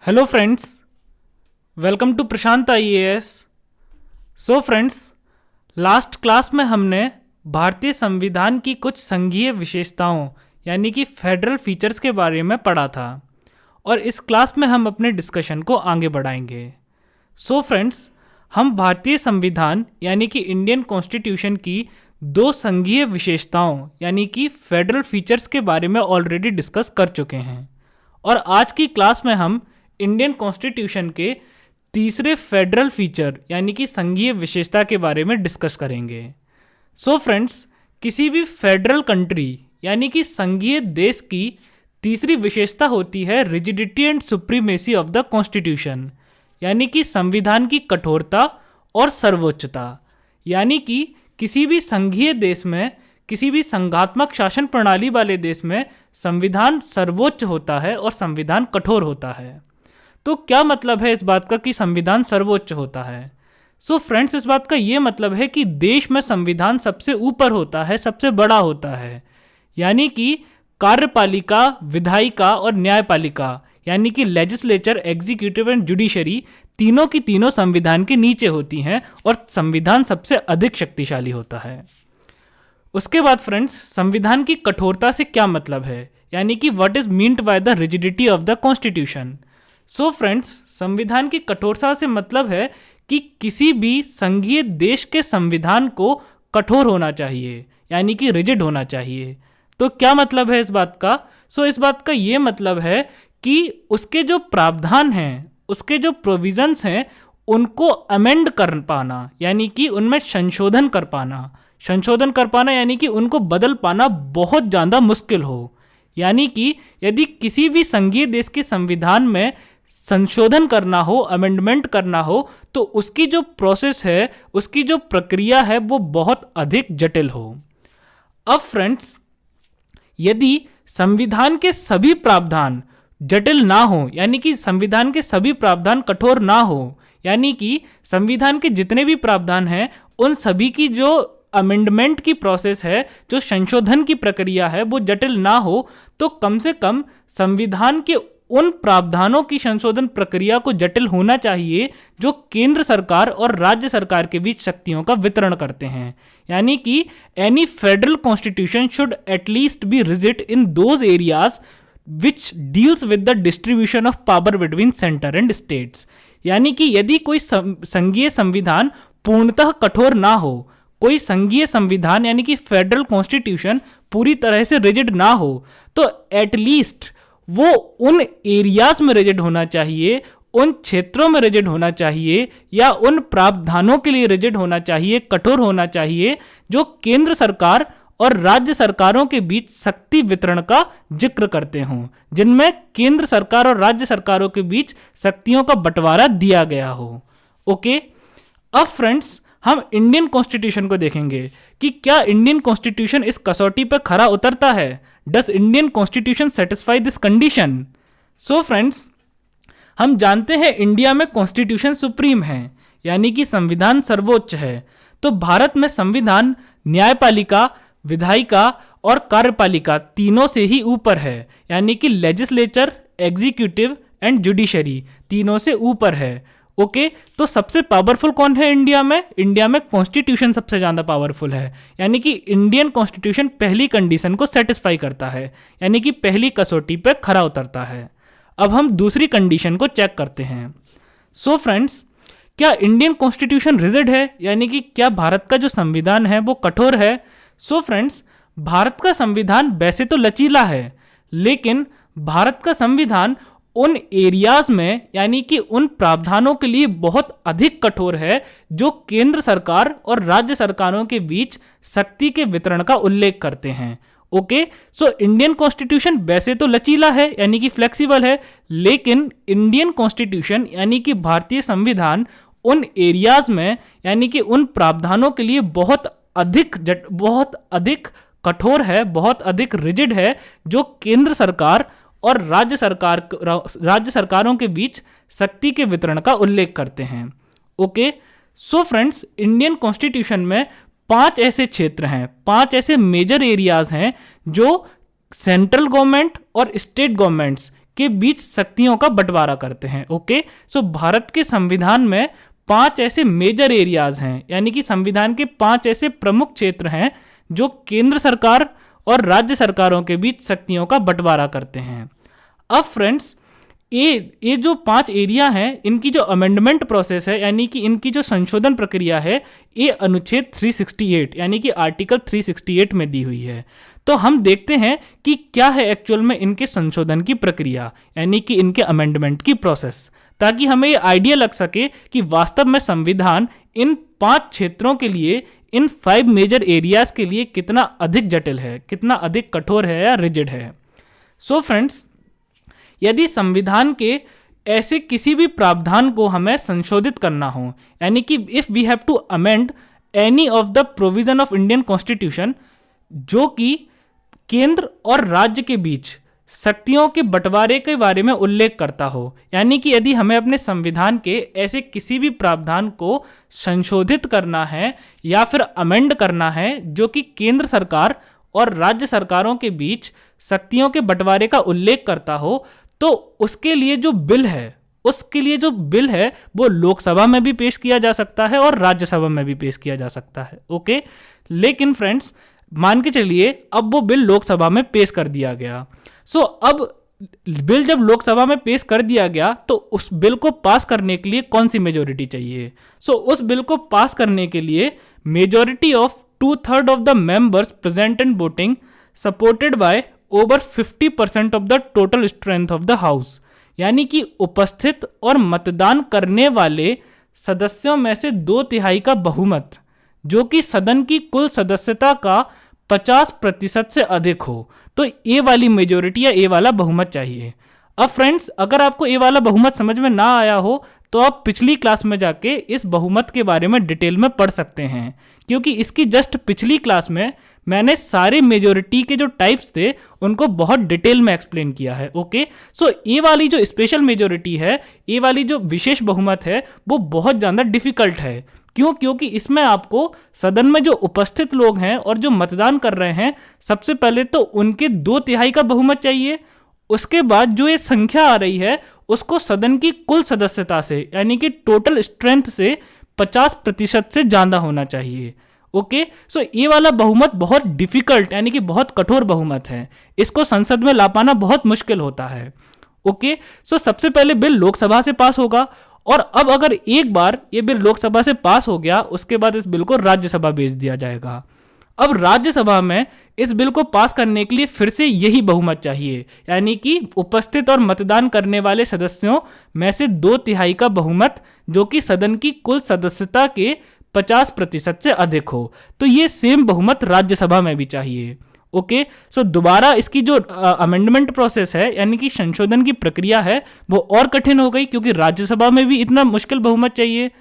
Hello friends, welcome to Prashant IAS. So friends, last class में हमने भारतीय संविधान की कुछ संघीय विशेषताओं यानी कि फेडरल फीचर्स के बारे में पढ़ा था और इस क्लास में हम अपने डिस्कशन को आगे बढ़ाएंगे। सो फ्रेंड्स, हम भारतीय संविधान यानी कि इंडियन कॉन्स्टिट्यूशन की दो संघीय विशेषताओं यानी कि फेडरल फीचर्स के बारे में ऑलरेडी डिस्कस कर चुके हैं और आज की क्लास में हम इंडियन कॉन्स्टिट्यूशन के तीसरे फेडरल फीचर यानी कि संघीय विशेषता के बारे में डिस्कस करेंगे। सो फ्रेंड्स, किसी भी फेडरल कंट्री यानी कि संघीय देश की तीसरी विशेषता होती है rigidity and supremacy of the constitution, यानी कि संविधान की कठोरता और सर्वोच्चता। यानी कि किसी भी संघीय देश में, किसी भी संघात्मक शासन प्रणाली वाले देश में संविधान सर्वोच्च होता है और संविधान कठोर होता है। तो क्या मतलब है इस बात का कि संविधान सर्वोच्च होता है? सो फ्रेंड्स, इस बात का ये मतलब है कि देश में संविधान सबसे ऊपर होता है, सबसे बड़ा होता है। यानी कि कार्यपालिका, विधायिका और न्यायपालिका यानी कि लेजिस्लेचर, एग्जीक्यूटिव एंड जुडिशरी तीनों की तीनों संविधान के नीचे होती हैं और संविधान सबसे अधिक शक्तिशाली होता है। उसके बाद फ्रेंड्स, संविधान की कठोरता से क्या मतलब है, यानी कि what is meant by the rigidity of the constitution. So friends, संविधान की कठोरता से मतलब है कि किसी भी संघीय देश के संविधान को कठोर होना चाहिए, यानी कि रिजिड होना चाहिए। तो क्या मतलब है इस बात का? सो इस बात का ये मतलब है कि उसके जो प्रावधान हैं, उसके जो प्रोविजंस हैं, उनको अमेंड कर पाना, यानी कि उनमें संशोधन कर पाना यानी कि उनको बदल पाना बहुत ज़्यादा मुश्किल हो। यानी कि यदि किसी भी संघीय देश के संविधान में संशोधन करना हो, अमेंडमेंट करना हो, तो उसकी जो प्रोसेस है, उसकी जो प्रक्रिया है, वो बहुत अधिक जटिल हो। अब फ्रेंड्स, यदि संविधान के सभी प्रावधान जटिल ना हो, यानी कि संविधान के सभी प्रावधान कठोर ना हो, यानी कि संविधान के जितने भी प्रावधान हैं उन सभी की जो अमेंडमेंट की प्रोसेस है, जो संशोधन की प्रक्रिया है, वो जटिल ना हो, तो कम से कम संविधान के उन प्रावधानों की संशोधन प्रक्रिया को जटिल होना चाहिए जो केंद्र सरकार और राज्य सरकार के बीच शक्तियों का वितरण करते हैं। यानी कि any federal constitution should at least be rigid in those areas which deals with the distribution of power between centre and states. यानी कि यदि कोई संघीय संविधान पूर्णतः कठोर ना हो, कोई संघीय संविधान यानी कि फेडरल कॉन्स्टिट्यूशन पूरी तरह से रिजिड ना हो, तो एटलीस्ट वो उन एरियाज में रिजिड होना चाहिए, उन क्षेत्रों में रिजिड होना चाहिए या उन प्रावधानों के लिए रिजिड होना चाहिए, कठोर होना चाहिए, जो केंद्र सरकार और राज्य सरकारों के बीच शक्ति वितरण का जिक्र करते हों, जिनमें केंद्र सरकार और राज्य सरकारों के बीच शक्तियों का बंटवारा दिया गया हो। ओके, अब फ्रेंड्स, हम इंडियन कॉन्स्टिट्यूशन को देखेंगे कि क्या इंडियन कॉन्स्टिट्यूशन इस कसौटी पर खरा उतरता है। Does Indian constitution satisfy this condition? So friends, हम जानते हैं इंडिया में कॉन्स्टिट्यूशन सुप्रीम है, यानी कि संविधान सर्वोच्च है। तो भारत में संविधान न्यायपालिका, विधायिका और कार्यपालिका तीनों से ही ऊपर है, यानी कि लेजिस्लेचर, एग्जीक्यूटिव एंड जुडिशरी तीनों से ऊपर है। ओके, तो सबसे पावरफुल कौन है इंडिया में? इंडिया में कॉन्स्टिट्यूशन सबसे ज़्यादा पावरफुल है, यानी कि इंडियन कॉन्स्टिट्यूशन पहली कंडीशन को सेटिस्फाई करता है, यानी कि पहली कसौटी पे खरा उतरता है। अब हम दूसरी कंडीशन को चेक करते हैं। सो फ्रेंड्स, क्या इंडियन कॉन्स्टिट्यूशन रिजिड है, यानी कि क्या भारत का जो संविधान है वो कठोर है? सो फ्रेंड्स, भारत का संविधान वैसे तो लचीला है, लेकिन भारत का संविधान उन एरियाज में, यानी कि उन प्रावधानों के लिए बहुत अधिक कठोर है जो केंद्र सरकार और राज्य सरकारों के बीच शक्ति के वितरण का उल्लेख करते हैं। ओके, सो इंडियन कॉन्स्टिट्यूशन वैसे तो लचीला है, यानी कि फ्लेक्सिबल है, लेकिन इंडियन कॉन्स्टिट्यूशन यानी कि भारतीय संविधान उन एरियाज में, यानी कि उन प्रावधानों के लिए बहुत अधिक कठोर है, बहुत अधिक रिजिड है, जो केंद्र सरकार और राज्य सरकारों के बीच शक्ति के वितरण का उल्लेख करते हैं। Okay, so friends, Indian constitution में 5 ऐसे क्षेत्र हैं, 5 ऐसे मेजर एरियाज हैं जो सेंट्रल गवर्नमेंट और स्टेट गवर्नमेंट्स के बीच शक्तियों का बंटवारा करते हैं। ओके, सो भारत के संविधान में 5 ऐसे मेजर एरियाज हैं, यानी कि संविधान के 5 ऐसे प्रमुख क्षेत्र हैं जो केंद्र सरकार और राज्य सरकारों के बीच शक्तियों का बंटवारा करते हैं। अब फ्रेंड्स, ये जो 5 एरिया हैं, इनकी जो अमेंडमेंट प्रोसेस है, यानी कि इनकी जो संशोधन प्रक्रिया है, ये अनुच्छेद 368 यानी कि आर्टिकल 368 में दी हुई है। तो हम देखते हैं कि क्या है एक्चुअल में इनके संशोधन की प्रक्रिया, यानी कि इनके अमेंडमेंट की प्रोसेस, ताकि हमें ये आइडिया लग सके कि वास्तव में संविधान इन 5 क्षेत्रों के लिए, इन 5 मेजर एरियाज के लिए कितना अधिक जटिल है, कितना अधिक कठोर है या रिजिड है। सो फ्रेंड्स, यदि संविधान के ऐसे किसी भी प्रावधान को हमें संशोधित करना हो, यानी कि if we have to amend any of the provision of Indian constitution, जो कि केंद्र और राज्य के बीच शक्तियों के बंटवारे के बारे में उल्लेख करता हो, यानी कि यदि हमें अपने संविधान के ऐसे किसी भी प्रावधान को संशोधित करना है या फिर अमेंड करना है जो कि केंद्र सरकार और राज्य सरकारों के बीच शक्तियों के बंटवारे का उल्लेख करता हो, तो उसके लिए जो बिल है वो लोकसभा में भी पेश किया जा सकता है और राज्यसभा में भी पेश किया जा सकता है। ओके, लेकिन फ्रेंड्स, मान के चलिए अब वो बिल लोकसभा में पेश कर दिया गया। सो अब बिल जब लोकसभा में पेश कर दिया गया तो उस बिल को पास करने के लिए कौन सी मेजोरिटी चाहिए? सो उस बिल को पास करने के लिए majority of 2/3 of the members present and voting supported by over 50% of the total strength of the house, यानी कि उपस्थित और मतदान करने वाले सदस्यों में से 2/3 का बहुमत, जो कि सदन की कुल सदस्यता का 50% से अधिक हो, तो ए वाली मेजोरिटी या ए वाला बहुमत चाहिए। अब फ्रेंड्स, अगर आपको ए वाला बहुमत समझ में ना आया हो तो आप पिछली क्लास में जाके इस बहुमत के बारे में डिटेल में पढ़ सकते हैं, क्योंकि इसकी जस्ट पिछली क्लास में मैंने सारे मेजोरिटी के जो टाइप्स थे उनको बहुत डिटेल में एक्सप्लेन किया है। ओके, सो ए वाली जो स्पेशल मेजोरिटी है, ए वाली जो विशेष बहुमत है, वो बहुत ज़्यादा डिफिकल्ट है। क्यों? क्योंकि इसमें आपको सदन में जो उपस्थित लोग हैं और जो मतदान कर रहे हैं, सबसे पहले तो उनके 2/3 का बहुमत चाहिए। उसके बाद जो ये संख्या आ रही है उसको सदन की कुल सदस्यता से, यानी कि टोटल स्ट्रेंथ से 50% से ज़्यादा होना चाहिए। ओके, सो ये वाला बहुमत बहुत डिफिकल्ट, यानी कि बहुत कठोर बहुमत है। इसको संसद में ला पाना बहुत मुश्किल होता है। ओके, सो सबसे पहले बिल लोकसभा से पास होगा, और अब अगर एक बार ये बिल लोकसभा से पास हो गया, उसके बाद इस बिल को राज्यसभा भेज दिया जाएगा। अब राज्यसभा में इस बिल को पास करने के लिए फिर से यही बहुमत चाहिए, यानी कि उपस्थित और मतदान करने वाले सदस्यों में से 2/3 का बहुमत, जो कि सदन की कुल सदस्यता के 50% से अधिक हो। तो ये सेम बहुमत राज्यसभा में भी चाहिए। ओके, सो दोबारा इसकी जो अमेंडमेंट प्रोसेस है, यानी कि संशोधन की प्रक्रिया है, वो और कठिन हो गई, क्योंकि राज्यसभा में भी इतना मुश्किल बहुमत चाहिए।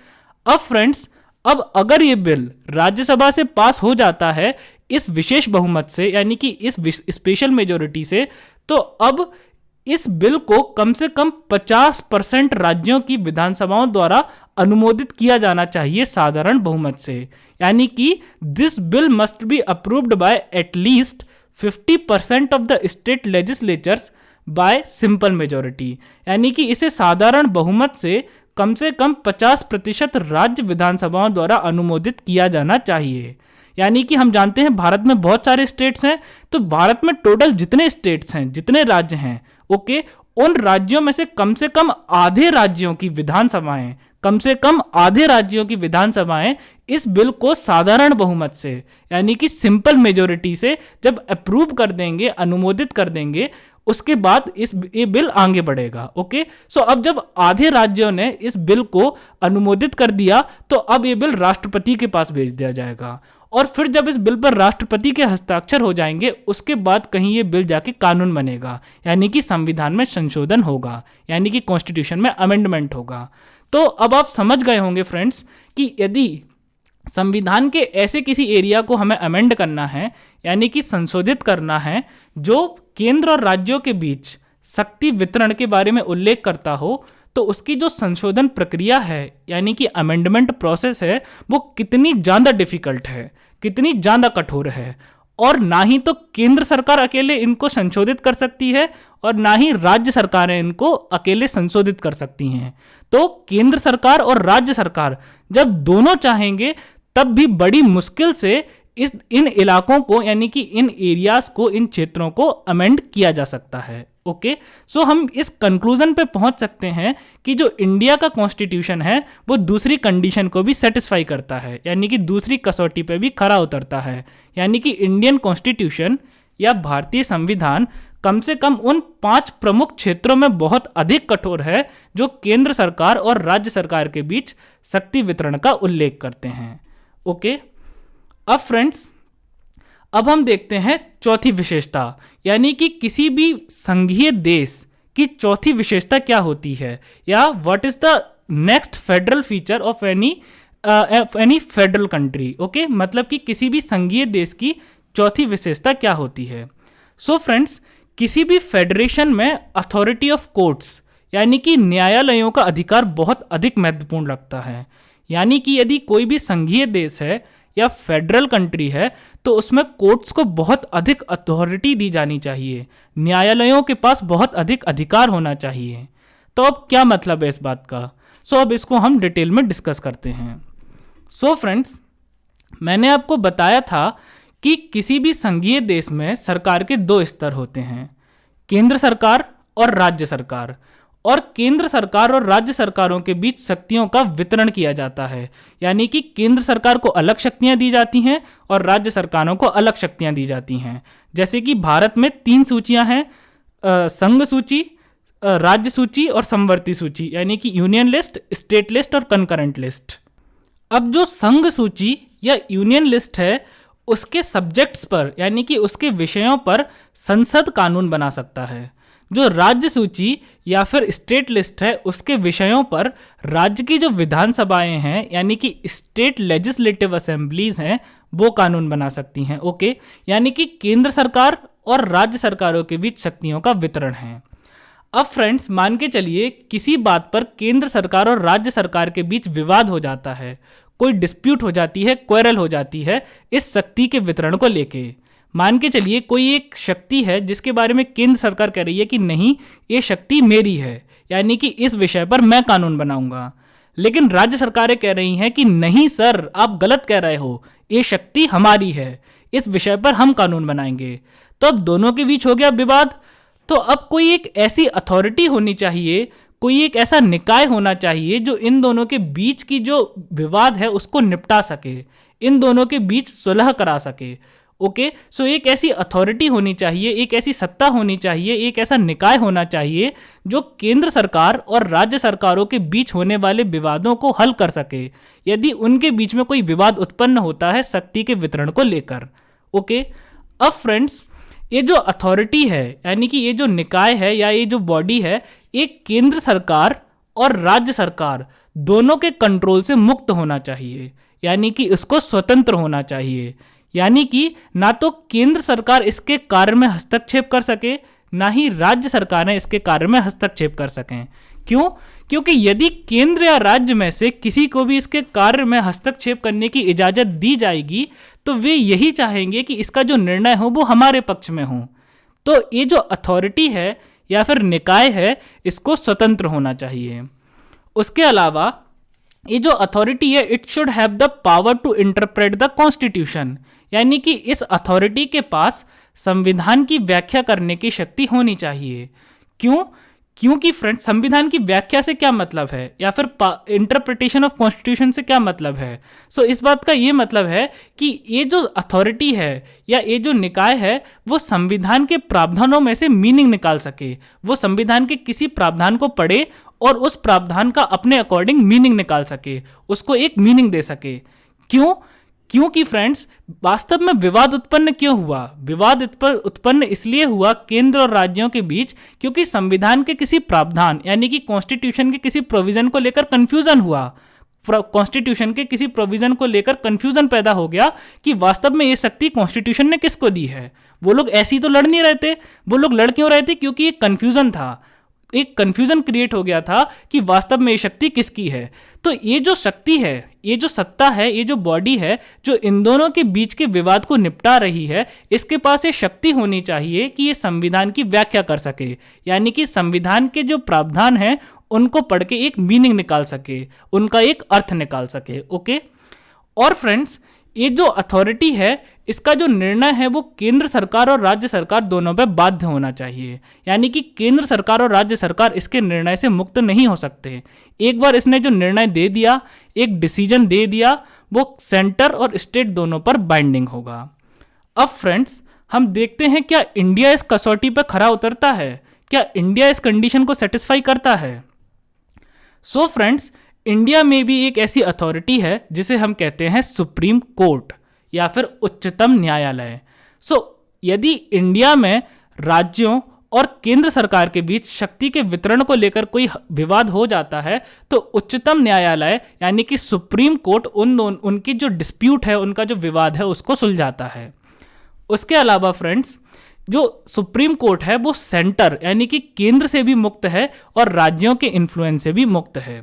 अब फ्रेंड्स, अब अगर ये बिल राज्यसभा से पास हो जाता है इस विशेष बहुमत से, यानी कि इस स्पेशल मेजोरिटी से, तो अब इस बिल को कम से कम 50% राज्यों की विधानसभाओं द्वारा अनुमोदित किया जाना चाहिए साधारण बहुमत से, यानी कि this bill must be approved by at least 50% of the state legislatures bye simple majority, यानी कि इसे साधारण बहुमत से कम 50% राज्य विधानसभाओं द्वारा अनुमोदित किया जाना चाहिए। यानी कि हम जानते हैं भारत में बहुत सारे स्टेट्स हैं, तो भारत में टोटल जितने स्टेट्स हैं, जितने राज्य हैं, ओके, उन राज्यों में से कम आधे राज्यों की विधानसभाएं, कम से कम आधे राज्यों की विधानसभाएं इस बिल को साधारण बहुमत से, यानी कि सिंपल मेजोरिटी से जब अप्रूव कर देंगे, अनुमोदित कर देंगे, उसके बाद ये बिल आगे बढ़ेगा। ओके, सो अब जब आधे राज्यों ने इस बिल को अनुमोदित कर दिया, तो अब ये बिल राष्ट्रपति के पास भेज दिया जाएगा, और फिर जब इस बिल पर राष्ट्रपति के हस्ताक्षर हो जाएंगे, उसके बाद कहीं ये बिल जाके कानून बनेगा, यानी कि संविधान में संशोधन होगा, यानी कि कॉन्स्टिट्यूशन में अमेंडमेंट होगा। तो अब आप समझ गए होंगे फ्रेंड्स कि यदि संविधान के ऐसे किसी एरिया को हमें अमेंड करना है, यानी कि संशोधित करना है, जो केंद्र और राज्यों के बीच शक्ति वितरण के बारे में उल्लेख करता हो, तो उसकी जो संशोधन प्रक्रिया है, यानी कि अमेंडमेंट प्रोसेस है, वो कितनी ज़्यादा डिफिकल्ट है, कितनी ज़्यादा कठोर है। और ना ही तो केंद्र सरकार अकेले इनको संशोधित कर सकती है और ना ही राज्य सरकारें इनको अकेले संशोधित कर सकती हैं। तो केंद्र सरकार और राज्य सरकार जब दोनों चाहेंगे तब भी बड़ी मुश्किल से इन इलाकों को यानी कि इन एरियाज को, इन क्षेत्रों को अमेंड किया जा सकता है। ओके, सो हम इस कंक्लूजन पे पहुंच सकते हैं कि जो इंडिया का कॉन्स्टिट्यूशन है वो दूसरी कंडीशन को भी सेटिस्फाई करता है, यानी कि दूसरी कसौटी पे भी खरा उतरता है। यानी कि इंडियन कॉन्स्टिट्यूशन या भारतीय संविधान कम से कम उन 5 प्रमुख क्षेत्रों में बहुत अधिक कठोर है जो केंद्र सरकार और राज्य सरकार के बीच शक्ति वितरण का उल्लेख करते हैं। ओके, अब फ्रेंड्स, अब हम देखते हैं चौथी विशेषता, यानी कि किसी भी संघीय देश की चौथी विशेषता क्या होती है, या what is the next federal feature of any federal country. Okay, मतलब कि किसी भी संघीय देश की चौथी विशेषता क्या होती है। सो फ्रेंड्स, किसी भी फेडरेशन में अथॉरिटी ऑफ कोर्ट्स यानी कि न्यायालयों का अधिकार बहुत अधिक महत्वपूर्ण रखता है। यानी कि यदि कोई भी संघीय देश है या फेडरल कंट्री है तो उसमें कोर्ट्स को बहुत अधिक अथॉरिटी दी जानी चाहिए, न्यायालयों के पास बहुत अधिक अधिकार होना चाहिए। तो अब क्या मतलब है इस बात का? सो अब इसको हम डिटेल में डिस्कस करते हैं। सो फ्रेंड्स, मैंने आपको बताया था कि किसी भी संघीय देश में सरकार के 2 स्तर होते हैं, केंद्र सरकार और राज्य सरकार। और केंद्र सरकार और राज्य सरकारों के बीच शक्तियों का वितरण किया जाता है, यानी कि केंद्र सरकार को अलग शक्तियां दी जाती हैं और राज्य सरकारों को अलग शक्तियां दी जाती हैं। जैसे कि भारत में 3 सूचियां हैं, संघ सूची, राज्य सूची और समवर्ती सूची, यानी कि यूनियन लिस्ट, स्टेट लिस्ट और कंकरेंट लिस्ट। अब जो संघ सूची या यूनियन लिस्ट है उसके सब्जेक्ट्स पर यानी कि उसके विषयों पर संसद कानून बना सकता है। जो राज्य सूची या फिर स्टेट लिस्ट है उसके विषयों पर राज्य की जो विधानसभाएं हैं यानी कि स्टेट लेजिस्लेटिव असेंबलीज हैं वो कानून बना सकती हैं। ओके, यानी कि केंद्र सरकार और राज्य सरकारों के बीच शक्तियों का वितरण है। अब फ्रेंड्स, मान के चलिए किसी बात पर केंद्र सरकार और राज्य सरकार के बीच विवाद हो जाता है, कोई डिस्प्यूट हो जाती है, क्वेरल हो जाती है इस शक्ति के वितरण को लेके। मान के चलिए कोई एक शक्ति है जिसके बारे में केंद्र सरकार कह रही है कि नहीं, ये शक्ति मेरी है, यानी कि इस विषय पर मैं कानून बनाऊंगा। लेकिन राज्य सरकारें कह रही हैं कि नहीं सर, आप गलत कह रहे हो, ये शक्ति हमारी है, इस विषय पर हम कानून बनाएंगे। तो अब दोनों के बीच हो गया विवाद। तो अब कोई एक ऐसी अथॉरिटी होनी चाहिए, कोई एक ऐसा निकाय होना चाहिए जो इन दोनों के बीच की जो विवाद है उसको निपटा सके, इन दोनों के बीच सुलह करा सके। ओके, सो एक ऐसी अथॉरिटी होनी चाहिए, एक ऐसी सत्ता होनी चाहिए, एक ऐसा निकाय होना चाहिए जो केंद्र सरकार और राज्य सरकारों के बीच होने वाले विवादों को हल कर सके यदि उनके बीच में कोई विवाद उत्पन्न होता है शक्ति के वितरण को लेकर। ओके, अब फ्रेंड्स, ये जो अथॉरिटी है यानी कि ये जो निकाय है या ये जो बॉडी है, एक केंद्र सरकार और राज्य सरकार दोनों के कंट्रोल से मुक्त होना चाहिए, यानी कि इसको स्वतंत्र होना चाहिए। यानी कि ना तो केंद्र सरकार इसके कार्य में हस्तक्षेप कर सके, ना ही राज्य सरकारें इसके कार्य में हस्तक्षेप कर सकें। क्यों? क्योंकि यदि केंद्र या राज्य में से किसी को भी इसके कार्य में हस्तक्षेप करने की इजाजत दी जाएगी तो वे यही चाहेंगे कि इसका जो निर्णय हो वो हमारे पक्ष में हो। तो ये जो अथॉरिटी है या फिर निकाय है इसको स्वतंत्र होना चाहिए। उसके अलावा ये जो अथॉरिटी है, it should have the power to interpret the constitution, यानी कि इस अथॉरिटी के पास संविधान की व्याख्या करने की शक्ति होनी चाहिए। क्यों? क्योंकि फ्रेंड, संविधान की व्याख्या से क्या मतलब है या फिर इंटरप्रिटेशन ऑफ कॉन्स्टिट्यूशन से क्या मतलब है? सो इस बात का ये मतलब है कि ये जो अथॉरिटी है या ये जो निकाय है वो संविधान के प्रावधानों में से मीनिंग निकाल सके, वो संविधान के किसी प्रावधान को पढ़े और उस प्रावधान का अपने अकॉर्डिंग मीनिंग निकाल सके, उसको एक मीनिंग दे सके। क्यों? क्योंकि फ्रेंड्स, वास्तव में विवाद उत्पन्न क्यों हुआ? विवाद उत्पन्न इसलिए हुआ केंद्र और राज्यों के बीच क्योंकि संविधान के किसी प्रावधान यानी कि कॉन्स्टिट्यूशन के किसी प्रोविजन को लेकर कंफ्यूजन हुआ। कॉन्स्टिट्यूशन के किसी प्रोविजन को लेकर कंफ्यूजन पैदा हो गया कि वास्तव में ये शक्ति कॉन्स्टिट्यूशन ने किसको दी है। वो लोग ऐसी तो लड़ नहीं रहे थे, वो लोग लड़ क्यों रहे थे? क्योंकि एक कंफ्यूजन था। एक कंफ्यूजन क्रिएट हो गया था कि वास्तव में ये शक्ति किसकी है। तो ये जो शक्ति है, ये जो सत्ता है, ये जो बॉडी है जो इन दोनों के बीच के विवाद को निपटा रही है, इसके पास ये शक्ति होनी चाहिए कि ये संविधान की व्याख्या कर सके, यानी कि संविधान के जो प्रावधान हैं उनको पढ़ के एक मीनिंग निकाल सके, उनका एक अर्थ निकाल सके। ओके, और फ्रेंड्स ये जो अथॉरिटी है, इसका जो निर्णय है वो केंद्र सरकार और राज्य सरकार दोनों पे बाध्य होना चाहिए, यानी कि केंद्र सरकार और राज्य सरकार इसके निर्णय से मुक्त नहीं हो सकते। एक बार इसने जो निर्णय दे दिया, एक डिसीजन दे दिया, वो सेंटर और स्टेट दोनों पर बाइंडिंग होगा। अब फ्रेंड्स हम देखते हैं क्या इंडिया इस कसौटी पर खरा उतरता है, क्या इंडिया इस कंडीशन को सेटिस्फाई करता है। सो फ्रेंड्स इंडिया में भी एक ऐसी अथॉरिटी है जिसे हम कहते हैं सुप्रीम कोर्ट या फिर उच्चतम न्यायालय। यदि इंडिया में राज्यों और केंद्र सरकार के बीच शक्ति के वितरण को लेकर कोई विवाद हो जाता है तो उच्चतम न्यायालय यानी कि सुप्रीम कोर्ट उनकी जो डिस्प्यूट है, उनका जो विवाद है, उसको सुलझाता है। उसके अलावा फ्रेंड्स जो सुप्रीम कोर्ट है वो सेंटर यानी कि केंद्र से भी मुक्त है और राज्यों के इन्फ्लुएंस से भी मुक्त है।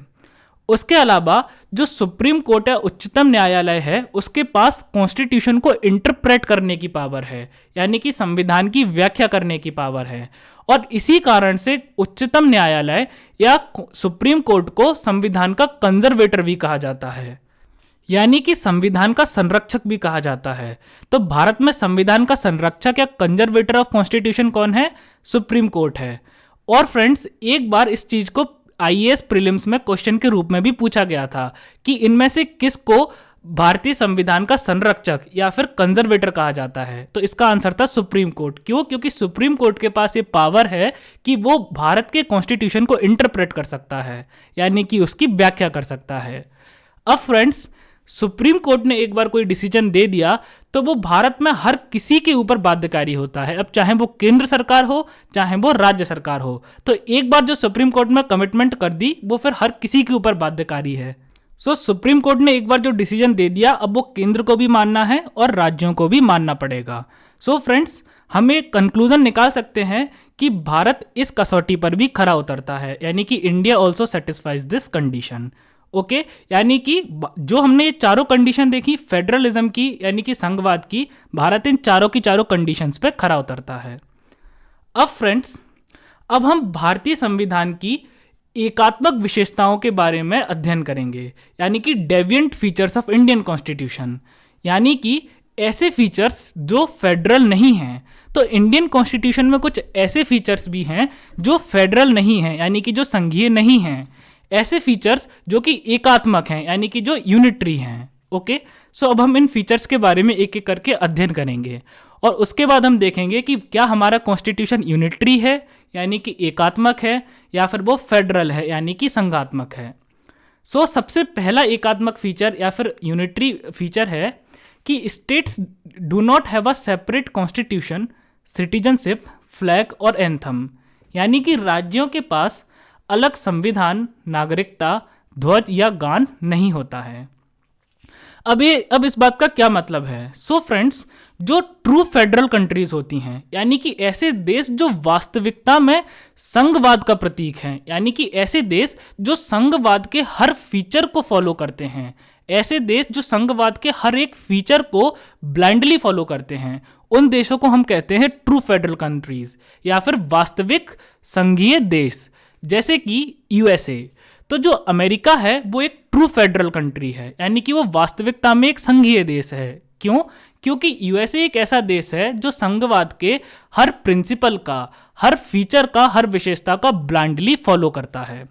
उसके अलावा जो सुप्रीम कोर्ट है, उच्चतम न्यायालय है, उसके पास कॉन्स्टिट्यूशन को इंटरप्रेट करने की पावर है, यानी कि संविधान की व्याख्या करने की पावर है। और इसी कारण से उच्चतम न्यायालय या सुप्रीम कोर्ट को संविधान का कंजर्वेटर भी कहा जाता है, यानी कि संविधान का संरक्षक भी कहा जाता है। तो भारत में संविधान का संरक्षक या कंजर्वेटर ऑफ कॉन्स्टिट्यूशन कौन है? सुप्रीम कोर्ट है। और फ्रेंड्स एक बार इस चीज को आईएएस प्रीलिम्स में क्वेश्चन के रूप में भी पूछा गया था कि इनमें से किसको भारतीय संविधान का संरक्षक या फिर कंजर्वेटर कहा जाता है। तो इसका आंसर था सुप्रीम कोर्ट। क्यों? क्योंकि सुप्रीम कोर्ट के पास ये पावर है कि वो भारत के कॉन्स्टिट्यूशन को इंटरप्रेट कर सकता है, यानी कि उसकी व्याख्या कर सकता है। अब फ्रेंड्स सुप्रीम कोर्ट ने एक बार कोई डिसीजन दे दिया तो वो भारत में हर किसी के ऊपर बाध्यकारी होता है, अब चाहे वो केंद्र सरकार हो चाहे वो राज्य सरकार हो। तो एक बार जो सुप्रीम कोर्ट में कमिटमेंट कर दी वो फिर हर किसी के ऊपर बाध्यकारी है। सुप्रीम कोर्ट ने एक बार जो डिसीजन दे दिया अब वो केंद्र को भी मानना है और राज्यों को भी मानना पड़ेगा। फ्रेंड्स हम एक कंक्लूजन निकाल सकते हैं कि भारत इस कसौटी पर भी खरा उतरता है, यानी कि India also satisfies this condition. Okay, यानी कि जो हमने ये चारों कंडीशन देखी फेडरलिज्म की यानी कि संघवाद की, भारत इन चारों की चारों कंडीशंस पे खरा उतरता है। अब फ्रेंड्स अब हम भारतीय संविधान की एकात्मक विशेषताओं के बारे में अध्ययन करेंगे, यानी कि deviant features of Indian constitution, यानी कि ऐसे फीचर्स जो फेडरल नहीं हैं। तो इंडियन कॉन्स्टिट्यूशन में कुछ ऐसे फीचर्स भी हैं जो फेडरल नहीं हैं, यानी कि जो संघीय नहीं हैं, ऐसे फीचर्स जो कि एकात्मक हैं यानी कि जो यूनिटरी हैं। ओके, अब हम इन फीचर्स के बारे में एक एक करके अध्ययन करेंगे और उसके बाद हम देखेंगे कि क्या हमारा कॉन्स्टिट्यूशन यूनिटरी है यानी कि एकात्मक है या फिर वो फेडरल है यानी कि संघात्मक है। सबसे पहला एकात्मक फीचर या फिर यूनिटरी फीचर है कि states do not have a separate constitution, citizenship, flag और एंथम, यानी कि राज्यों के पास अलग संविधान, नागरिकता, ध्वज या गान नहीं होता है। अब इस बात का क्या मतलब है? फ्रेंड्स जो ट्रू फेडरल कंट्रीज होती हैं यानी कि ऐसे देश जो वास्तविकता में संघवाद का प्रतीक हैं, यानी कि ऐसे देश जो संघवाद के हर फीचर को फॉलो करते हैं, ऐसे देश जो संघवाद के हर एक फीचर को ब्लाइंडली फॉलो करते हैं, उन देशों को हम कहते हैं ट्रू फेडरल कंट्रीज या फिर वास्तविक संघीय देश, जैसे कि यूएसए। तो जो अमेरिका है वो एक ट्रू फेडरल कंट्री है, यानी कि वो वास्तविकता में एक संघीय देश है। क्यों? क्योंकि यूएसए एक ऐसा देश है जो संघवाद के हर प्रिंसिपल का, हर फीचर का, हर विशेषता का ब्लाइंडली फॉलो करता है।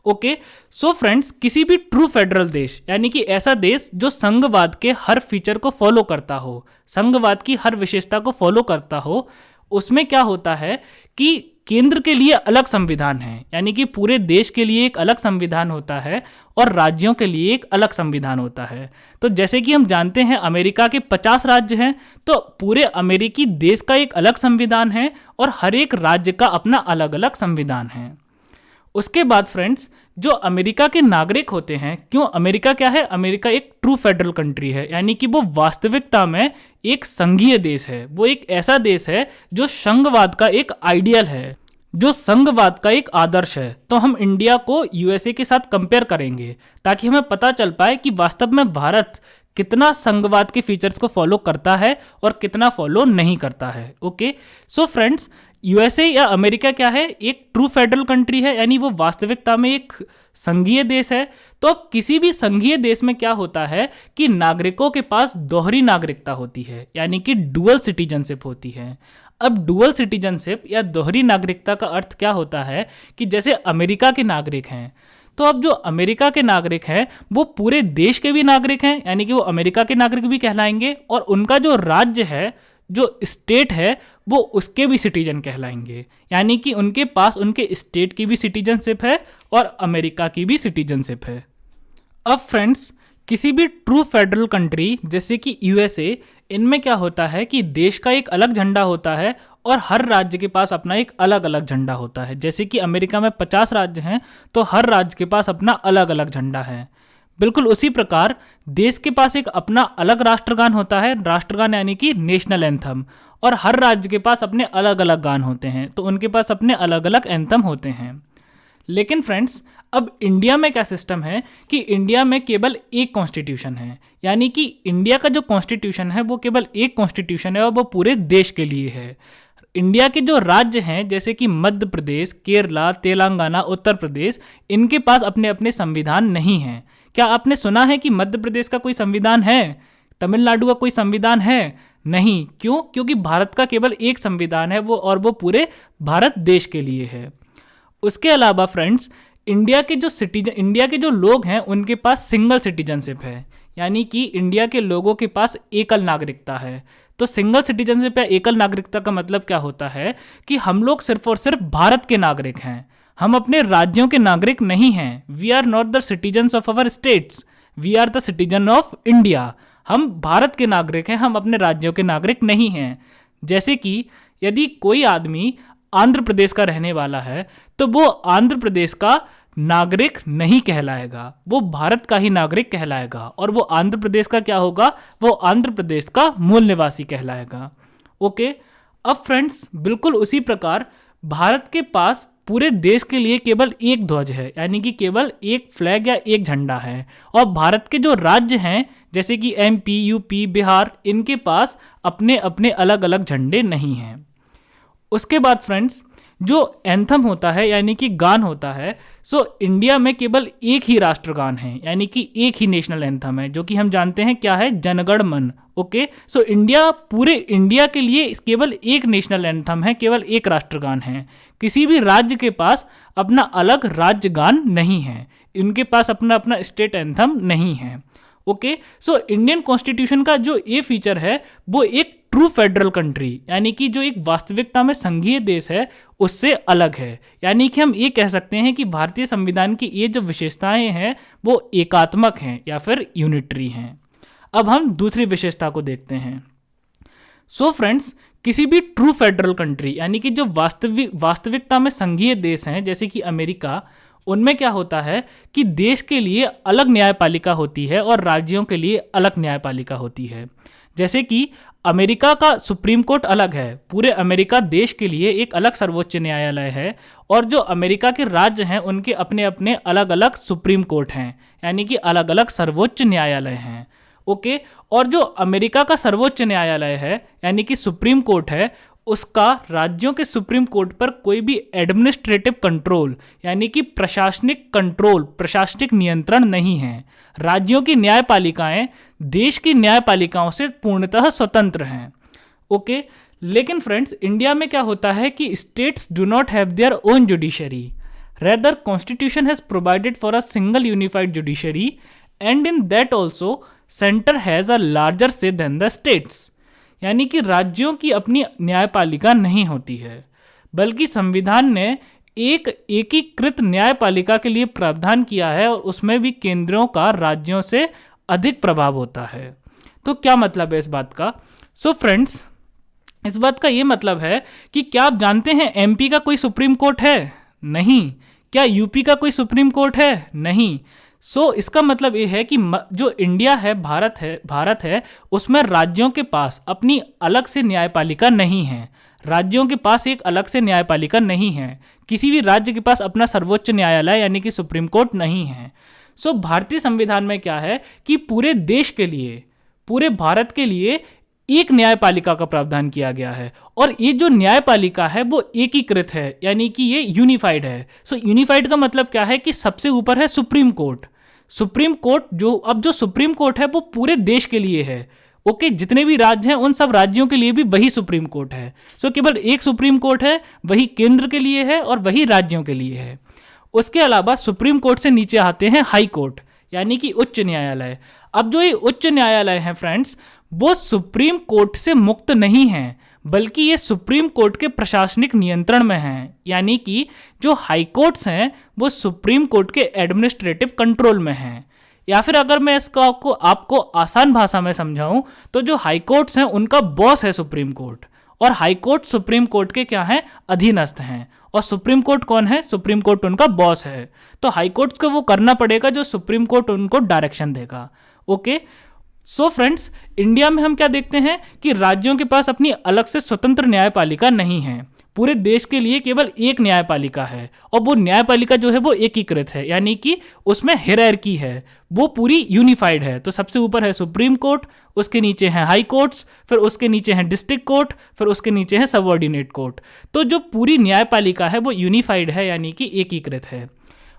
ओके, फ्रेंड्स किसी भी ट्रू फेडरल देश यानी कि ऐसा देश जो संघवाद के हर फीचर को फॉलो करता हो, संघवाद की हर विशेषता को फॉलो करता हो, उसमें क्या होता है कि केंद्र के लिए अलग संविधान है, यानी कि पूरे देश के लिए एक अलग संविधान होता है और राज्यों के लिए एक अलग संविधान होता है। तो जैसे कि हम जानते हैं अमेरिका के 50 राज्य हैं, तो पूरे अमेरिकी देश का एक अलग संविधान है और हर एक राज्य का अपना अलग अलग संविधान है। उसके बाद फ्रेंड्स जो अमेरिका के नागरिक होते हैं, क्यों अमेरिका क्या है? अमेरिका एक ट्रू फेडरल कंट्री है, यानी कि वो वास्तविकता में एक संघीय देश है, वो एक ऐसा देश है जो संघवाद का एक आइडियल है, जो संघवाद का एक आदर्श है। तो हम इंडिया को यूएसए के साथ कंपेयर करेंगे ताकि हमें पता चल पाए कि वास्तव में भारत कितना संघवाद के फीचर्स को फॉलो करता है और कितना फॉलो नहीं करता है। ओके, सो फ्रेंड्स, यूएसए या अमेरिका क्या है? एक ट्रू फेडरल कंट्री है, यानी वो वास्तविकता में एक संघीय देश है। तो अब किसी भी संघीय देश में क्या होता है कि नागरिकों के पास दोहरी नागरिकता होती है, यानी कि डुअल सिटीजनशिप होती है। अब डुअल सिटीजनशिप या दोहरी नागरिकता का अर्थ क्या होता है कि जैसे अमेरिका के नागरिक हैं, तो अब जो अमेरिका के नागरिक हैं वो पूरे देश के भी नागरिक हैं, यानी कि वो अमेरिका के नागरिक भी कहलाएंगे, और उनका जो राज्य है, जो स्टेट है, वो उसके भी सिटीजन कहलाएंगे, यानी कि उनके पास उनके स्टेट की भी सिटीजनशिप है और अमेरिका की भी सिटीजनशिप है। अब फ्रेंड्स, किसी भी ट्रू फेडरल कंट्री जैसे कि यूएसए, इनमें क्या होता है कि देश का एक अलग झंडा होता है और हर राज्य के पास अपना एक अलग अलग झंडा होता है। जैसे कि अमेरिका में 50 राज्य हैं तो हर राज्य के पास अपना अलग अलग झंडा है। बिल्कुल उसी प्रकार देश के पास एक अपना अलग राष्ट्रगान होता है, राष्ट्रगान यानी कि नेशनल एंथम, और हर राज्य के पास अपने अलग अलग गान होते हैं, तो उनके पास अपने अलग अलग एंथम होते हैं। लेकिन फ्रेंड्स, अब इंडिया में क्या सिस्टम है कि इंडिया में केवल एक कॉन्स्टिट्यूशन है, यानी कि इंडिया का जो कॉन्स्टिट्यूशन है वो केवल एक कॉन्स्टिट्यूशन है और वो पूरे देश के लिए है। इंडिया के जो राज्य हैं जैसे कि मध्य प्रदेश, केरला, तेलंगाना, उत्तर प्रदेश, इनके पास अपने अपने संविधान नहीं हैं। क्या आपने सुना है कि मध्य प्रदेश का कोई संविधान है? तमिलनाडु का कोई संविधान है? नहीं। क्यों? क्योंकि भारत का केवल एक संविधान है वो, और वो पूरे भारत देश के लिए है। उसके अलावा फ्रेंड्स, इंडिया के जो लोग हैं उनके पास सिंगल सिटीजनशिप है, यानी कि इंडिया के लोगों के पास एकल नागरिकता है। तो सिंगल सिटीजनशिप या एकल नागरिकता का मतलब क्या होता है कि हम लोग सिर्फ और सिर्फ भारत के नागरिक हैं, हम अपने राज्यों के नागरिक नहीं हैं। We are not the citizens of our states, we are the citizen of India. हम भारत के नागरिक हैं, हम अपने राज्यों के नागरिक नहीं हैं। जैसे कि यदि कोई आदमी आंध्र प्रदेश का रहने वाला है तो वो आंध्र प्रदेश का नागरिक नहीं कहलाएगा, वो भारत का ही नागरिक कहलाएगा, और वो आंध्र प्रदेश का क्या होगा? वो आंध्र प्रदेश का मूल निवासी कहलाएगा। ओके, अब फ्रेंड्स, बिल्कुल उसी प्रकार भारत के पास पूरे देश के लिए केवल एक ध्वज है, यानी कि केवल एक फ्लैग या एक झंडा है, और भारत के जो राज्य हैं जैसे कि एमपी, यूपी, बिहार, इनके पास अपने अपने अलग अलग झंडे नहीं हैं। उसके बाद फ्रेंड्स, जो एंथम होता है यानी कि गान होता है, सो इंडिया में केवल एक ही राष्ट्रगान है, यानी कि एक ही नेशनल एंथम है, जो कि हम जानते हैं क्या है? जनगण मन। ओके, सो पूरे इंडिया के लिए केवल एक नेशनल एंथम है, केवल एक राष्ट्रगान है। किसी भी राज्य के पास अपना अलग राज्य गान नहीं है, इनके पास अपना अपना स्टेट एंथम नहीं है। ओके, सो इंडियन कॉन्स्टिट्यूशन का जो ये फीचर है वो एक ट्रू फेडरल कंट्री, यानी कि जो एक वास्तविकता में संघीय देश है, उससे अलग है। यानी कि हम ये कह सकते हैं कि भारतीय संविधान की ये जो विशेषताएं हैं वो एकात्मक हैं या फिर यूनिटरी हैं। अब हम दूसरी विशेषता को देखते हैं। सो फ्रेंड्स, किसी भी ट्रू फेडरल कंट्री यानी कि जो वास्तविकता में संघीय देश हैं जैसे कि अमेरिका, उनमें क्या होता है कि देश के लिए अलग न्यायपालिका होती है और राज्यों के लिए अलग न्यायपालिका होती है। जैसे कि अमेरिका का सुप्रीम कोर्ट अलग है, पूरे अमेरिका देश के लिए एक अलग सर्वोच्च न्यायालय है, और जो अमेरिका के राज्य हैं उनके अपने अपने अलग अलग सुप्रीम कोर्ट हैं, यानी कि अलग अलग सर्वोच्च न्यायालय हैं। ओके, और जो अमेरिका का सर्वोच्च न्यायालय है यानी कि सुप्रीम कोर्ट है, उसका राज्यों के सुप्रीम कोर्ट पर कोई भी एडमिनिस्ट्रेटिव कंट्रोल यानी कि प्रशासनिक नियंत्रण नहीं है। राज्यों की न्यायपालिकाएं देश की न्यायपालिकाओं से पूर्णतः स्वतंत्र हैं। ओके, लेकिन फ्रेंड्स, इंडिया में क्या होता है कि states do not have their own judiciary, rather constitution has provided for a single unified judiciary, and in that also centre has a larger से देन द स्टेट्स। यानी कि राज्यों की अपनी न्यायपालिका नहीं होती है, बल्कि संविधान ने एक एकीकृत न्यायपालिका के लिए प्रावधान किया है, और उसमें भी केंद्रों का राज्यों से अधिक प्रभाव होता है। तो क्या मतलब है इस बात का? सो फ्रेंड्स, इस बात का ये मतलब है कि क्या आप जानते हैं एमपी का कोई सुप्रीम कोर्ट है? नहीं। क्या यूपी का कोई सुप्रीम कोर्ट है? नहीं। सो इसका मतलब ये है कि जो इंडिया है, भारत है, उसमें राज्यों के पास अपनी अलग से न्यायपालिका नहीं है। राज्यों के पास एक अलग से न्यायपालिका नहीं है, किसी भी राज्य के पास अपना सर्वोच्च न्यायालय यानी कि सुप्रीम कोर्ट नहीं है। सो भारतीय संविधान में क्या है कि पूरे देश के लिए, पूरे भारत के लिए एक न्यायपालिका का प्रावधान किया गया है, और ये जो न्यायपालिका है वो एकीकृत है, यानी कि ये यूनिफाइड है। सो यूनिफाइड का मतलब क्या है कि सबसे ऊपर है सुप्रीम कोर्ट। सुप्रीम कोर्ट जो सुप्रीम कोर्ट है वो पूरे देश के लिए है। ओके, जितने भी राज्य हैं उन सब राज्यों के लिए भी वही सुप्रीम कोर्ट है। सो केवल एक सुप्रीम कोर्ट है, वही केंद्र के लिए है और वही राज्यों के लिए है। उसके अलावा सुप्रीम कोर्ट से नीचे आते हैं हाई कोर्ट, यानी कि उच्च न्यायालय। अब जो ये उच्च न्यायालय है फ्रेंड्स, वो सुप्रीम कोर्ट से मुक्त नहीं है, बल्कि ये सुप्रीम कोर्ट के प्रशासनिक नियंत्रण में हैं। यानी कि जो हाई कोर्ट्स हैं वो सुप्रीम कोर्ट के एडमिनिस्ट्रेटिव कंट्रोल में हैं। या फिर अगर मैं इसका आपको आसान भाषा में समझाऊं तो जो हाई कोर्ट्स हैं उनका बॉस है सुप्रीम कोर्ट, और हाई कोर्ट सुप्रीम कोर्ट के क्या हैं, अधीनस्थ हैं। और सुप्रीम कोर्ट कौन है, सुप्रीम कोर्ट उनका बॉस है। तो हाई कोर्ट्स को वो करना पड़ेगा जो सुप्रीम कोर्ट उनको डायरेक्शन देगा। ओके, सो फ्रेंड्स, इंडिया में हम क्या देखते हैं कि राज्यों के पास अपनी अलग से स्वतंत्र न्यायपालिका नहीं है। पूरे देश के लिए केवल एक न्यायपालिका है, और वो न्यायपालिका जो है वो एकीकृत है, यानी कि उसमें हायरार्की है, वो पूरी यूनिफाइड है। तो सबसे ऊपर है सुप्रीम कोर्ट, उसके नीचे हैं हाई कोर्ट्स, फिर उसके नीचे हैं डिस्ट्रिक्ट कोर्ट, फिर उसके नीचे है सबऑर्डिनेट कोर्ट। तो जो पूरी न्यायपालिका है वो यूनिफाइड है, यानी कि एकीकृत है।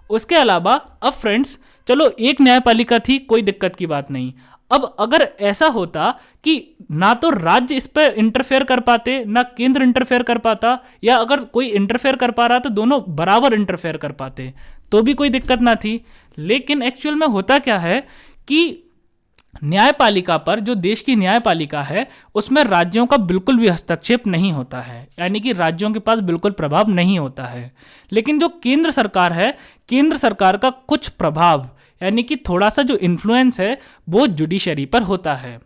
उसके अलावा अब फ्रेंड्स, चलो एक न्यायपालिका थी, कोई दिक्कत की बात नहीं। अब अगर ऐसा होता कि ना तो राज्य इस पर इंटरफेयर कर पाते, ना केंद्र इंटरफेयर कर पाता, या अगर कोई इंटरफेयर कर पा रहा तो दोनों बराबर इंटरफेयर कर पाते, तो भी कोई दिक्कत ना थी। लेकिन एक्चुअल में होता क्या है कि न्यायपालिका पर, जो देश की न्यायपालिका है उसमें राज्यों का बिल्कुल भी हस्तक्षेप नहीं होता है, यानी कि राज्यों के पास बिल्कुल प्रभाव नहीं होता है। लेकिन जो केंद्र सरकार है, केंद्र सरकार का कुछ प्रभाव, यानी कि थोड़ा सा जो इन्फ्लुएंस है वो जुडिशरी पर होता है।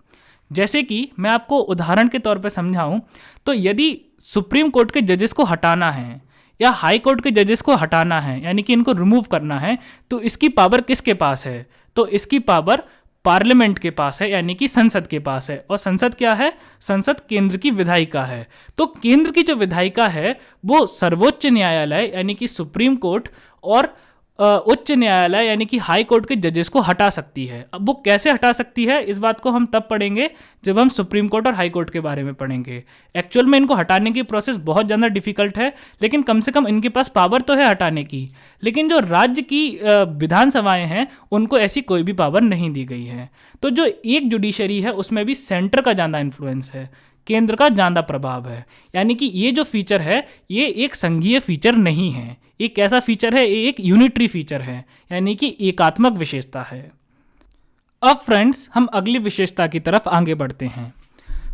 जैसे कि मैं आपको उदाहरण के तौर पर समझाऊं तो यदि सुप्रीम कोर्ट के जजेस को हटाना है या हाई कोर्ट के जजेस को हटाना है, यानी कि इनको रिमूव करना है, तो इसकी पावर किसके पास है, तो इसकी पावर पार्लियामेंट के पास है, यानी कि संसद के पास है। और संसद क्या है, संसद केंद्र की विधायिका है। तो केंद्र की जो विधायिका है वो सर्वोच्च न्यायालय यानी कि सुप्रीम कोर्ट और उच्च न्यायालय यानी कि हाई कोर्ट के जजेस को हटा सकती है। अब वो कैसे हटा सकती है, इस बात को हम तब पढ़ेंगे जब हम सुप्रीम कोर्ट और हाई कोर्ट के बारे में पढ़ेंगे। एक्चुअल में इनको हटाने की प्रोसेस बहुत ज़्यादा डिफिकल्ट है, लेकिन कम से कम इनके पास पावर तो है हटाने की। लेकिन जो राज्य की विधानसभाएं हैं उनको ऐसी कोई भी पावर नहीं दी गई है। तो जो एक जुडिशरी है उसमें भी सेंटर का ज़्यादा इन्फ्लुएंस है, केंद्र का ज़्यादा प्रभाव है। यानी कि ये जो फीचर है ये एक संघीय फीचर नहीं है। ये कैसा फीचर है, ये एक यूनिटरी फीचर है, यानी कि एकात्मक विशेषता है। अब फ्रेंड्स हम अगली विशेषता की तरफ आगे बढ़ते हैं।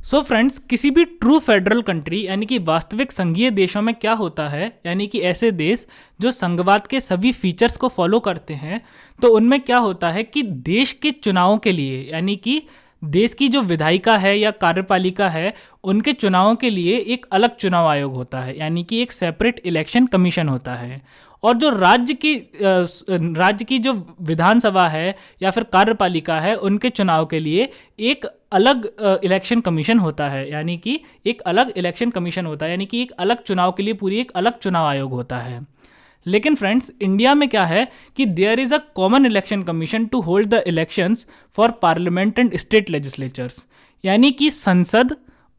सो फ्रेंड्स, किसी भी ट्रू फेडरल कंट्री यानी कि वास्तविक संघीय देशों में क्या होता है, यानी कि ऐसे देश जो संघवाद के सभी फीचर्स को फॉलो करते हैं, तो उनमें क्या होता है कि देश के चुनावों के लिए, यानी कि देश की जो विधायिका है या कार्यपालिका है उनके चुनावों के लिए एक अलग चुनाव आयोग होता है, यानी कि एक सेपरेट इलेक्शन कमीशन होता है। और जो राज्य की जो विधानसभा है या फिर कार्यपालिका है उनके चुनाव के लिए एक अलग इलेक्शन कमीशन होता है, यानी कि एक अलग इलेक्शन कमीशन होता है, यानी कि एक अलग चुनाव के लिए पूरी एक अलग चुनाव आयोग होता है। लेकिन फ्रेंड्स, इंडिया में क्या है कि there is a common election commission to hold the elections for parliament and state legislatures, यानी कि संसद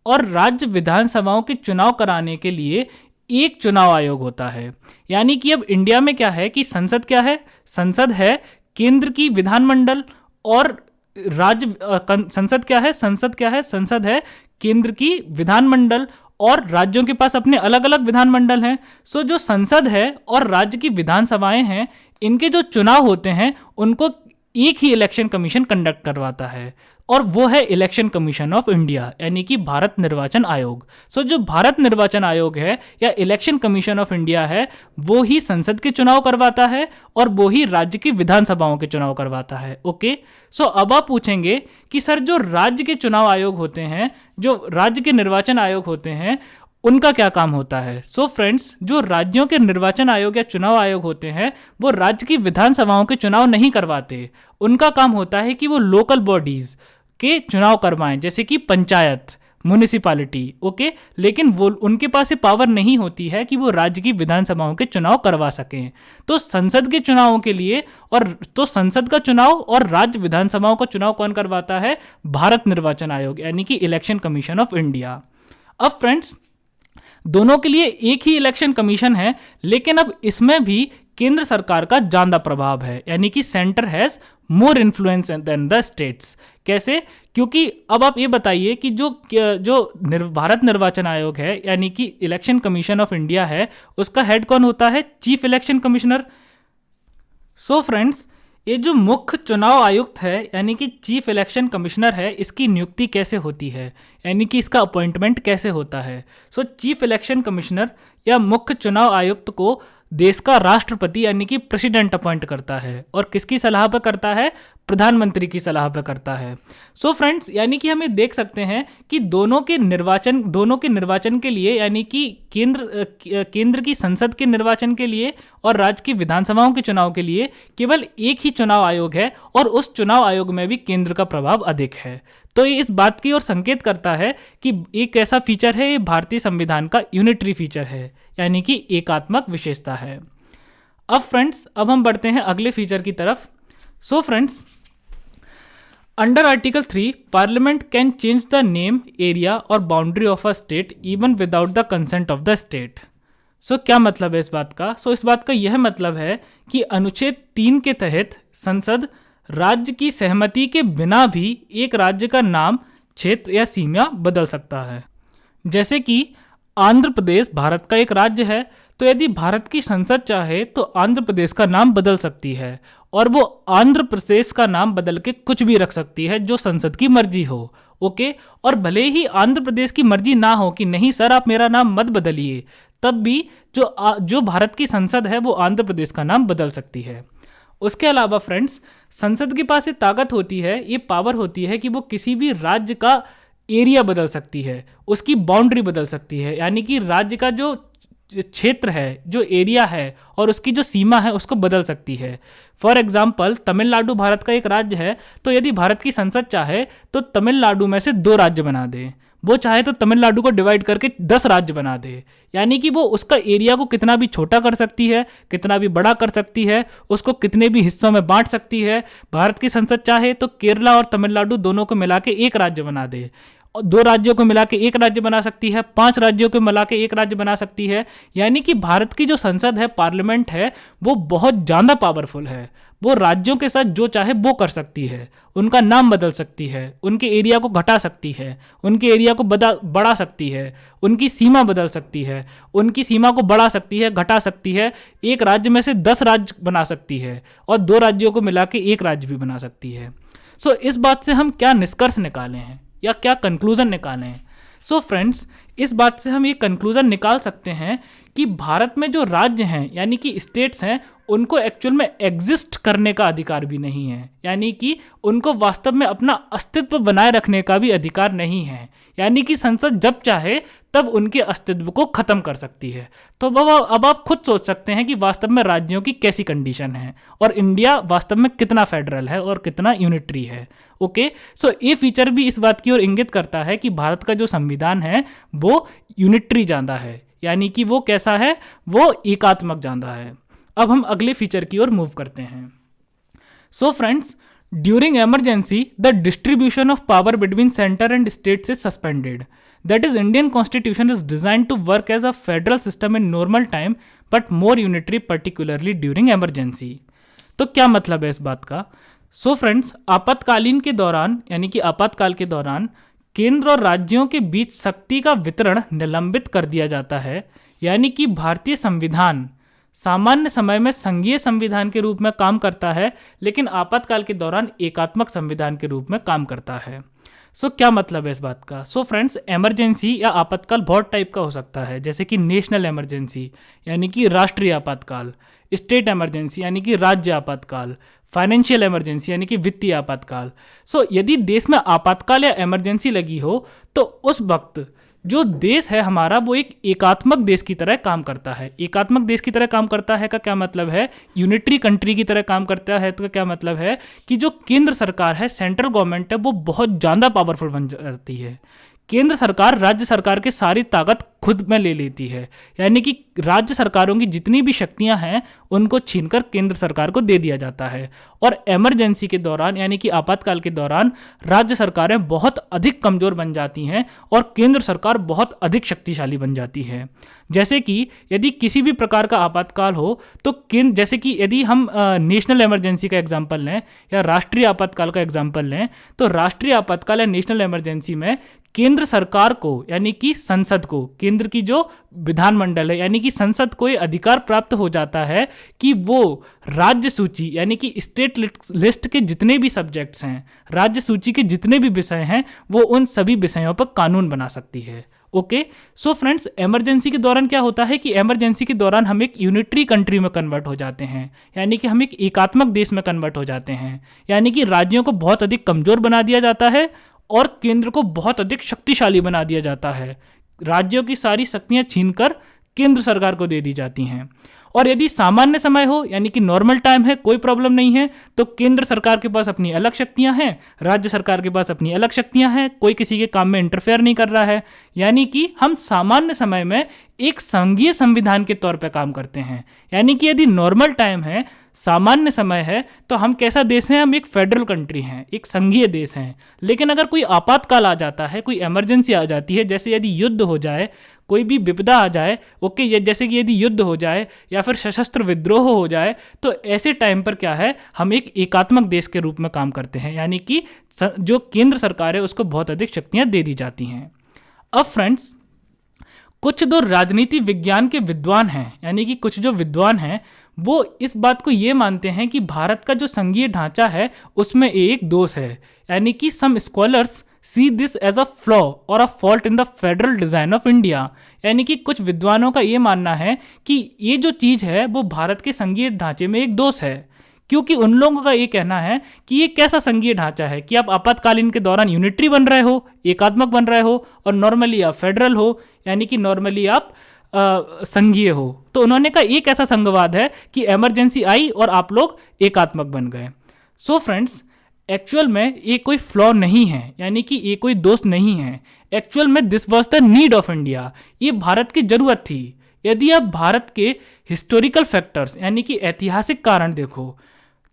और राज्य विधानसभाओं के चुनाव कराने के लिए एक चुनाव आयोग होता है। यानी कि अब इंडिया में क्या है कि संसद क्या है, संसद है केंद्र की विधानमंडल, और संसद क्या है, संसद है केंद्र की विधानमंडल, और राज्यों के पास अपने अलग अलग विधानमंडल हैं। सो जो संसद है और राज्य की विधानसभाएं हैं, इनके जो चुनाव होते हैं उनको एक ही इलेक्शन कमीशन कंडक्ट करवाता है, और वो है इलेक्शन कमीशन ऑफ इंडिया, यानी कि भारत निर्वाचन आयोग। सो जो भारत निर्वाचन आयोग है या इलेक्शन कमीशन ऑफ इंडिया है, वो ही संसद के चुनाव करवाता है और वो ही राज्य की विधानसभाओं के चुनाव करवाता है। ओके, सो अब आप पूछेंगे कि सर जो राज्य के चुनाव आयोग होते हैं, जो राज्य के निर्वाचन आयोग होते हैं, उनका क्या काम होता है। सो फ्रेंड्स, जो राज्यों के निर्वाचन आयोग या चुनाव आयोग होते हैं वो राज्य की विधानसभाओं के चुनाव नहीं करवाते। उनका काम होता है कि वो लोकल बॉडीज के चुनाव करवाएं, जैसे कि पंचायत, म्युनिसिपैलिटी, ओके। लेकिन वो उनके पास ये पावर नहीं होती है कि वो राज्य की विधानसभाओं के चुनाव करवा सकें। तो संसद के चुनावों के लिए संसद का चुनाव और राज्य विधानसभाओं का चुनाव कौन करवाता है? भारत निर्वाचन आयोग यानी कि इलेक्शन कमीशन ऑफ इंडिया। अब फ्रेंड्स, दोनों के लिए एक ही इलेक्शन कमीशन है, लेकिन अब इसमें भी केंद्र सरकार का ज्यादा प्रभाव है, यानी कि centre has more influence than the states. कैसे? क्योंकि अब आप ये बताइए कि भारत निर्वाचन आयोग है यानी कि इलेक्शन कमीशन ऑफ इंडिया है, उसका हेड कौन होता है? Chief election commissioner. So friends, ये जो मुख्य चुनाव आयुक्त है यानी कि चीफ इलेक्शन कमिश्नर है, इसकी नियुक्ति कैसे होती है, यानी कि इसका अपॉइंटमेंट कैसे होता है? सो चीफ इलेक्शन कमिश्नर या मुख्य चुनाव आयुक्त को देश का राष्ट्रपति यानी कि प्रेसिडेंट अपॉइंट करता है, और किसकी सलाह पर करता है? प्रधानमंत्री की सलाह पर करता है। सो फ्रेंड्स, यानी कि हम ये देख सकते हैं कि दोनों के निर्वाचन के लिए, यानी कि केंद्र की संसद के निर्वाचन के लिए और राज्य की विधानसभाओं के चुनाव के लिए केवल एक ही चुनाव आयोग है, और उस चुनाव आयोग में भी केंद्र का प्रभाव अधिक है। तो ये इस बात की ओर संकेत करता है कि एक ऐसा फीचर है, ये भारतीय संविधान का यूनिटरी फीचर है, यानी कि एकात्मक विशेषता है। अब फ्रेंड्स, अब हम बढ़ते हैं अगले फीचर की तरफ। So friends, under article 3 parliament can change the name, area और boundary of a state even without the consent of the state. So क्या मतलब है इस बात का? इस बात का यह मतलब है कि अनुच्छेद 3 के तहत संसद राज्य की सहमति के बिना भी एक राज्य का नाम, क्षेत्र या सीमा बदल सकता है। जैसे कि आंध्र प्रदेश भारत का एक राज्य है, तो यदि भारत की संसद चाहे तो आंध्र प्रदेश का नाम बदल सकती है, और वो आंध्र प्रदेश का नाम बदल के कुछ भी रख सकती है जो संसद की मर्जी हो, ओके। और भले ही आंध्र प्रदेश की मर्जी ना हो कि नहीं सर आप मेरा नाम मत बदलिए, तब भी जो भारत की संसद है वो आंध्र प्रदेश का नाम बदल सकती है। उसके अलावा फ्रेंड्स, संसद के पास ये ताकत होती है, ये पावर होती है कि वो किसी भी राज्य का एरिया बदल सकती है, उसकी बाउंड्री बदल सकती है, यानी कि राज्य का जो क्षेत्र है, जो एरिया है और उसकी जो सीमा है उसको बदल सकती है। फॉर एग्जाम्पल, तमिलनाडु भारत का एक राज्य है, तो यदि भारत की संसद चाहे तो तमिलनाडु में से 2 राज्य बना दे, वो चाहे तो तमिलनाडु को डिवाइड करके 10 राज्य बना दे, यानी कि वो उसका एरिया को कितना भी छोटा कर सकती है, कितना भी बड़ा कर सकती है, उसको कितने भी हिस्सों में बांट सकती है। भारत की संसद चाहे तो केरला और तमिलनाडु दोनों को मिला के एक राज्य बना दे, 2 राज्यों को मिला के एक राज्य बना सकती है, 5 राज्यों को मिला के एक राज्य बना सकती है। यानी कि भारत की जो संसद है, पार्लियामेंट है, वो बहुत ज़्यादा पावरफुल है। वो राज्यों के साथ जो चाहे वो कर सकती है, उनका नाम बदल सकती है, उनके एरिया को घटा सकती है, उनके एरिया को बढ़ा सकती है, उनकी सीमा बदल सकती है, उनकी सीमा को बढ़ा सकती है, घटा सकती है, एक राज्य में से 10 राज्य बना सकती है, और 2 राज्यों को मिला के एक राज्य भी बना सकती है। इस बात से हम क्या निष्कर्ष निकाले हैं या क्या कंक्लूजन निकाले हैं? फ्रेंड्स, इस बात से हम ये कंक्लूजन निकाल सकते हैं कि भारत में जो राज्य हैं यानी कि स्टेट्स हैं, उनको एक्चुअल में एग्जिस्ट करने का अधिकार भी नहीं है, यानी कि उनको वास्तव में अपना अस्तित्व बनाए रखने का भी अधिकार नहीं है। यानी कि संसद जब चाहे तब उनके अस्तित्व को खत्म कर सकती है। तो अब आप खुद सोच सकते हैं कि वास्तव में राज्यों की कैसी कंडीशन है और इंडिया वास्तव में कितना फेडरल है और कितना यूनिटरी है, ओके। ये फीचर भी इस बात की ओर इंगित करता है कि भारत का जो संविधान है वो यूनिटरी ज्यादा है, यानी कि वो कैसा है, वो एकात्मक ज्यादा है। अब हम अगले फीचर की ओर मूव करते हैं। Friends, during emergency the distribution of power between center and states is suspended. That is, Indian constitution is designed to work as a federal system in normal time but more unitary particularly during emergency. तो क्या मतलब है इस बात का? Friends, आपातकालीन के दौरान यानी कि आपातकाल के दौरान केंद्र और राज्यों के बीच शक्ति का वितरण निलंबित कर दिया जाता है, यानी कि भारतीय संविधान सामान्य समय में संघीय संविधान के रूप में काम करता है, लेकिन आपातकाल के दौरान एकात्मक संविधान के रूप में काम करता है। क्या मतलब है इस बात का? फ्रेंड्स, इमरजेंसी या आपातकाल बहुत टाइप का हो सकता है, जैसे कि नेशनल इमरजेंसी यानी कि राष्ट्रीय आपातकाल, स्टेट इमरजेंसी यानी कि राज्य आपातकाल, फाइनेंशियल इमरजेंसी यानी कि वित्तीय आपातकाल। यदि देश में आपातकाल या इमरजेंसी लगी हो तो उस वक्त जो देश है हमारा वो एक एकात्मक देश की तरह काम करता है। एकात्मक देश की तरह काम करता है का क्या मतलब है? यूनिटरी कंट्री की तरह काम करता है तो क्या मतलब है कि जो केंद्र सरकार है, सेंट्रल गवर्नमेंट है, वो बहुत ज़्यादा पावरफुल बन जाती है। केंद्र सरकार राज्य सरकार की सारी ताकत खुद में ले लेती है, यानी कि राज्य सरकारों की जितनी भी शक्तियां हैं उनको छीनकर केंद्र सरकार को दे दिया जाता है। और इमरजेंसी के दौरान यानी कि आपातकाल के दौरान राज्य सरकारें बहुत अधिक कमजोर बन जाती हैं और केंद्र सरकार बहुत अधिक शक्तिशाली बन जाती है। जैसे कि यदि किसी भी प्रकार का आपातकाल हो तो जैसे कि यदि हम नेशनल इमरजेंसी का एग्जाम्पल लें या राष्ट्रीय आपातकाल का एग्जाम्पल लें, तो राष्ट्रीय आपातकाल या नेशनल इमरजेंसी में केंद्र सरकार को यानी कि संसद को, केंद्र की जो विधानमंडल है यानी कि संसद को ये अधिकार प्राप्त हो जाता है कि वो राज्य सूची यानी कि स्टेट लिस्ट के जितने भी सब्जेक्ट्स हैं, राज्य सूची के जितने भी विषय हैं, वो उन सभी विषयों पर कानून बना सकती है। ओके, सो फ्रेंड्स, इमरजेंसी के दौरान क्या होता है कि इमरजेंसी के दौरान हम एक यूनिटरी कंट्री में कन्वर्ट हो जाते हैं, यानी कि हम एक एकात्मक देश में कन्वर्ट हो जाते हैं, यानी कि राज्यों को बहुत अधिक कमजोर बना दिया जाता है और केंद्र को बहुत अधिक शक्तिशाली बना दिया जाता है। राज्यों की सारी शक्तियां छीनकर केंद्र सरकार को दे दी जाती हैं। और यदि सामान्य समय हो यानी कि नॉर्मल टाइम है, कोई प्रॉब्लम नहीं है, तो केंद्र सरकार के पास अपनी अलग शक्तियां हैं, राज्य सरकार के पास अपनी अलग शक्तियां हैं, कोई किसी के काम में इंटरफेयर नहीं कर रहा है, यानी कि हम सामान्य समय में एक संघीय संविधान के तौर पर काम करते हैं। यानी कि यदि नॉर्मल टाइम है, सामान्य समय है, तो हम कैसा देश हैं, हम एक फेडरल कंट्री हैं, एक संघीय देश हैं। लेकिन अगर कोई आपातकाल आ जाता है, कोई इमरजेंसी आ जाती है, जैसे यदि युद्ध हो जाए, कोई भी विपदा आ जाए, ओके, ये जैसे कि यदि युद्ध हो जाए या फिर सशस्त्र विद्रोह हो जाए, तो ऐसे टाइम पर क्या है, हम एक एकात्मक देश के रूप में काम करते हैं, यानी कि जो केंद्र सरकार है उसको बहुत अधिक शक्तियां दे दी जाती हैं। अब फ्रेंड्स, कुछ दो राजनीति विज्ञान के विद्वान हैं, यानी कि कुछ जो विद्वान हैं वो इस बात को ये मानते हैं कि भारत का जो संघीय ढांचा है उसमें एक दोष है, यानी कि some scholars see this as a flaw और a fault in the federal design of India. यानी कि कुछ विद्वानों का ये मानना है कि ये जो चीज़ है वो भारत के संघीय ढांचे में एक दोष है, क्योंकि उन लोगों का ये कहना है कि ये कैसा संघीय ढांचा है कि आप आपातकालीन के दौरान यूनिटरी बन रहे हो, एकात्मक बन रहे हो, और नॉर्मली आप फेडरल हो, यानी कि नॉर्मली आप संघीय हो। तो उन्होंने कहा एक ऐसा संघवाद है कि इमरजेंसी आई और आप लोग एकात्मक बन गए। सो फ्रेंड्स, एक्चुअल में ये कोई फ्लॉ नहीं है, यानी कि ये कोई दोष नहीं है। एक्चुअल में this was the need of India, ये भारत की जरूरत थी। यदि आप भारत के हिस्टोरिकल फैक्टर्स यानी कि ऐतिहासिक कारण देखो,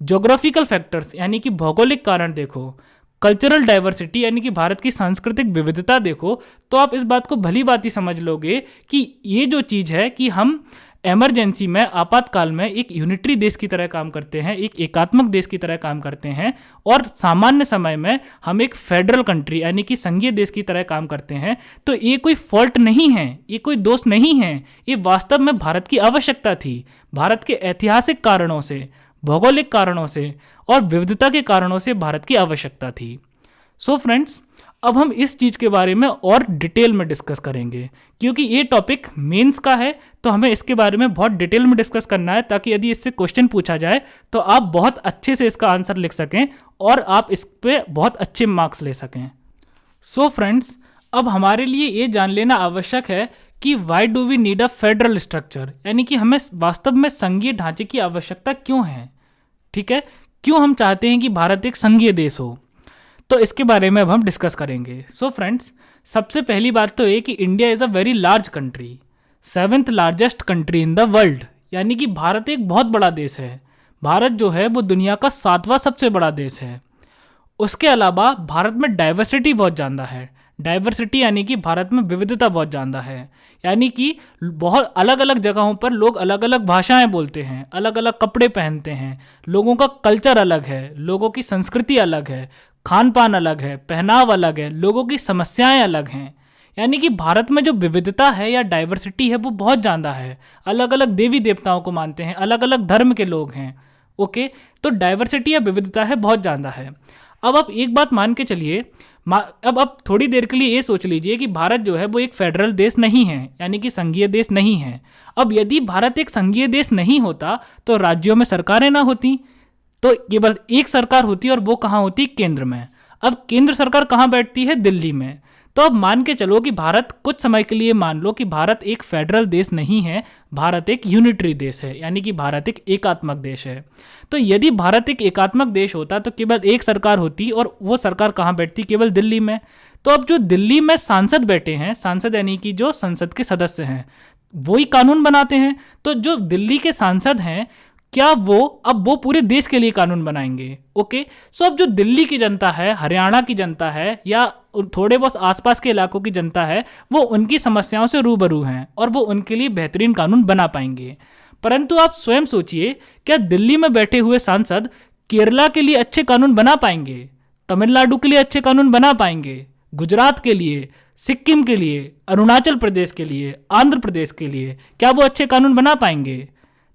ज्योग्राफिकल फैक्टर्स यानी कि भौगोलिक कारण देखो, कल्चरल डाइवर्सिटी यानी कि भारत की सांस्कृतिक विविधता देखो, तो आप इस बात को भली भांति समझ लोगे कि ये जो चीज़ है कि हम इमरजेंसी में, आपातकाल में एक यूनिटरी देश की तरह काम करते हैं, एक एकात्मक देश की तरह काम करते हैं, और सामान्य समय में हम एक फेडरल कंट्री यानी कि संघीय देश की तरह काम करते हैं। तो ये कोई फॉल्ट नहीं है, ये कोई दोष नहीं है, ये वास्तव में भारत की आवश्यकता थी। भारत के ऐतिहासिक कारणों से, भौगोलिक कारणों से और विविधता के कारणों से भारत की आवश्यकता थी। सो फ्रेंड्स, अब हम इस चीज़ के बारे में और डिटेल में डिस्कस करेंगे, क्योंकि ये टॉपिक मेंस का है, तो हमें इसके बारे में बहुत डिटेल में डिस्कस करना है, ताकि यदि इससे क्वेश्चन पूछा जाए तो आप बहुत अच्छे से इसका आंसर लिख सकें और आप इस पर बहुत अच्छे मार्क्स ले सकें। सो फ्रेंड्स, अब हमारे लिए ये जान लेना आवश्यक है कि why do we need a federal structure, यानी कि हमें वास्तव में संघीय ढांचे की आवश्यकता क्यों है। ठीक है, क्यों हम चाहते हैं कि भारत एक संघीय देश हो, तो इसके बारे में अब हम डिस्कस करेंगे। सो फ्रेंड्स, सबसे पहली बात तो ये कि India is a very large country, 7th largest country in the world, यानी कि भारत एक बहुत बड़ा देश है। भारत जो है वो दुनिया का 7वां सबसे बड़ा देश है। उसके अलावा भारत में डाइवर्सिटी बहुत ज़्यादा है। डाइवर्सिटी यानी कि भारत में विविधता बहुत ज़्यादा है, यानी कि बहुत अलग अलग जगहों पर लोग अलग अलग भाषाएं बोलते हैं, अलग अलग कपड़े पहनते हैं, लोगों का कल्चर अलग है, लोगों की संस्कृति अलग है, खान पान अलग है, पहनाव अलग है, लोगों की समस्याएं अलग हैं। यानी कि भारत में जो विविधता है या डाइवर्सिटी है वो बहुत ज़्यादा है। अलग अलग देवी देवताओं को मानते हैं, अलग अलग धर्म के लोग हैं। ओके, तो डाइवर्सिटी या विविधता है बहुत ज़्यादा है। अब आप एक बात मान के चलिए, अब आप थोड़ी देर के लिए ये सोच लीजिए कि भारत जो है वो एक फेडरल देश नहीं है, यानी कि संघीय देश नहीं है। अब यदि भारत एक संघीय देश नहीं होता तो राज्यों में सरकारें ना होती, तो केवल एक सरकार होती, और वो कहाँ होती, केंद्र में। अब केंद्र सरकार कहाँ बैठती है, दिल्ली में। तो अब मान के चलो कि भारत, कुछ समय के लिए मान लो कि भारत एक फेडरल देश नहीं है, भारत एक यूनिटरी देश है, यानी कि भारत एक एकात्मक देश है। तो यदि भारत एक एकात्मक देश होता तो केवल एक सरकार होती, और वो सरकार कहाँ बैठती, केवल दिल्ली में। तो अब जो दिल्ली में सांसद बैठे हैं, सांसद यानी कि जो संसद के सदस्य हैं, वही कानून बनाते हैं। तो जो दिल्ली के सांसद हैं, क्या वो पूरे देश के लिए कानून बनाएंगे? ओके, सो अब जो दिल्ली की जनता है, हरियाणा की जनता है, या थोड़े बहुत आसपास के इलाकों की जनता है, वो उनकी समस्याओं से रूबरू हैं और वो उनके लिए बेहतरीन कानून बना पाएंगे। परंतु आप स्वयं सोचिए, क्या दिल्ली में बैठे हुए सांसद केरला के लिए अच्छे कानून बना पाएंगे? तमिलनाडु के लिए अच्छे कानून बना पाएंगे? गुजरात के लिए, सिक्किम के लिए, अरुणाचल प्रदेश के लिए, आंध्र प्रदेश के लिए क्या वो अच्छे कानून बना पाएंगे?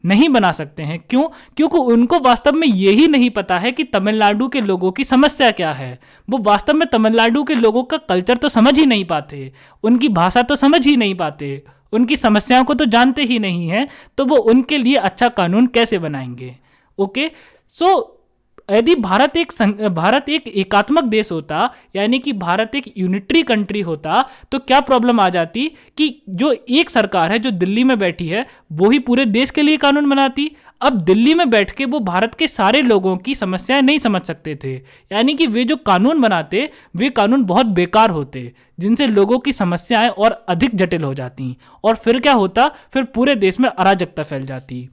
नहीं बना सकते हैं। क्यों? क्योंकि उनको वास्तव में यही नहीं पता है कि तमिलनाडु के लोगों की समस्या क्या है। वो वास्तव में तमिलनाडु के लोगों का कल्चर तो समझ ही नहीं पाते, उनकी भाषा तो समझ ही नहीं पाते, उनकी समस्याओं को तो जानते ही नहीं है, तो वो उनके लिए अच्छा कानून कैसे बनाएंगे? ओके, सो यदि भारत एक एकात्मक देश होता, यानी कि भारत एक यूनिटरी कंट्री होता, तो क्या प्रॉब्लम आ जाती कि जो एक सरकार है जो दिल्ली में बैठी है, वो ही पूरे देश के लिए कानून बनाती। अब दिल्ली में बैठ के वो भारत के सारे लोगों की समस्याएं नहीं समझ सकते थे, यानी कि वे जो कानून बनाते, वे कानून बहुत बेकार होते, जिनसे लोगों की समस्याएं और अधिक जटिल हो जाती, और फिर क्या होता, फिर पूरे देश में अराजकता फैल जाती।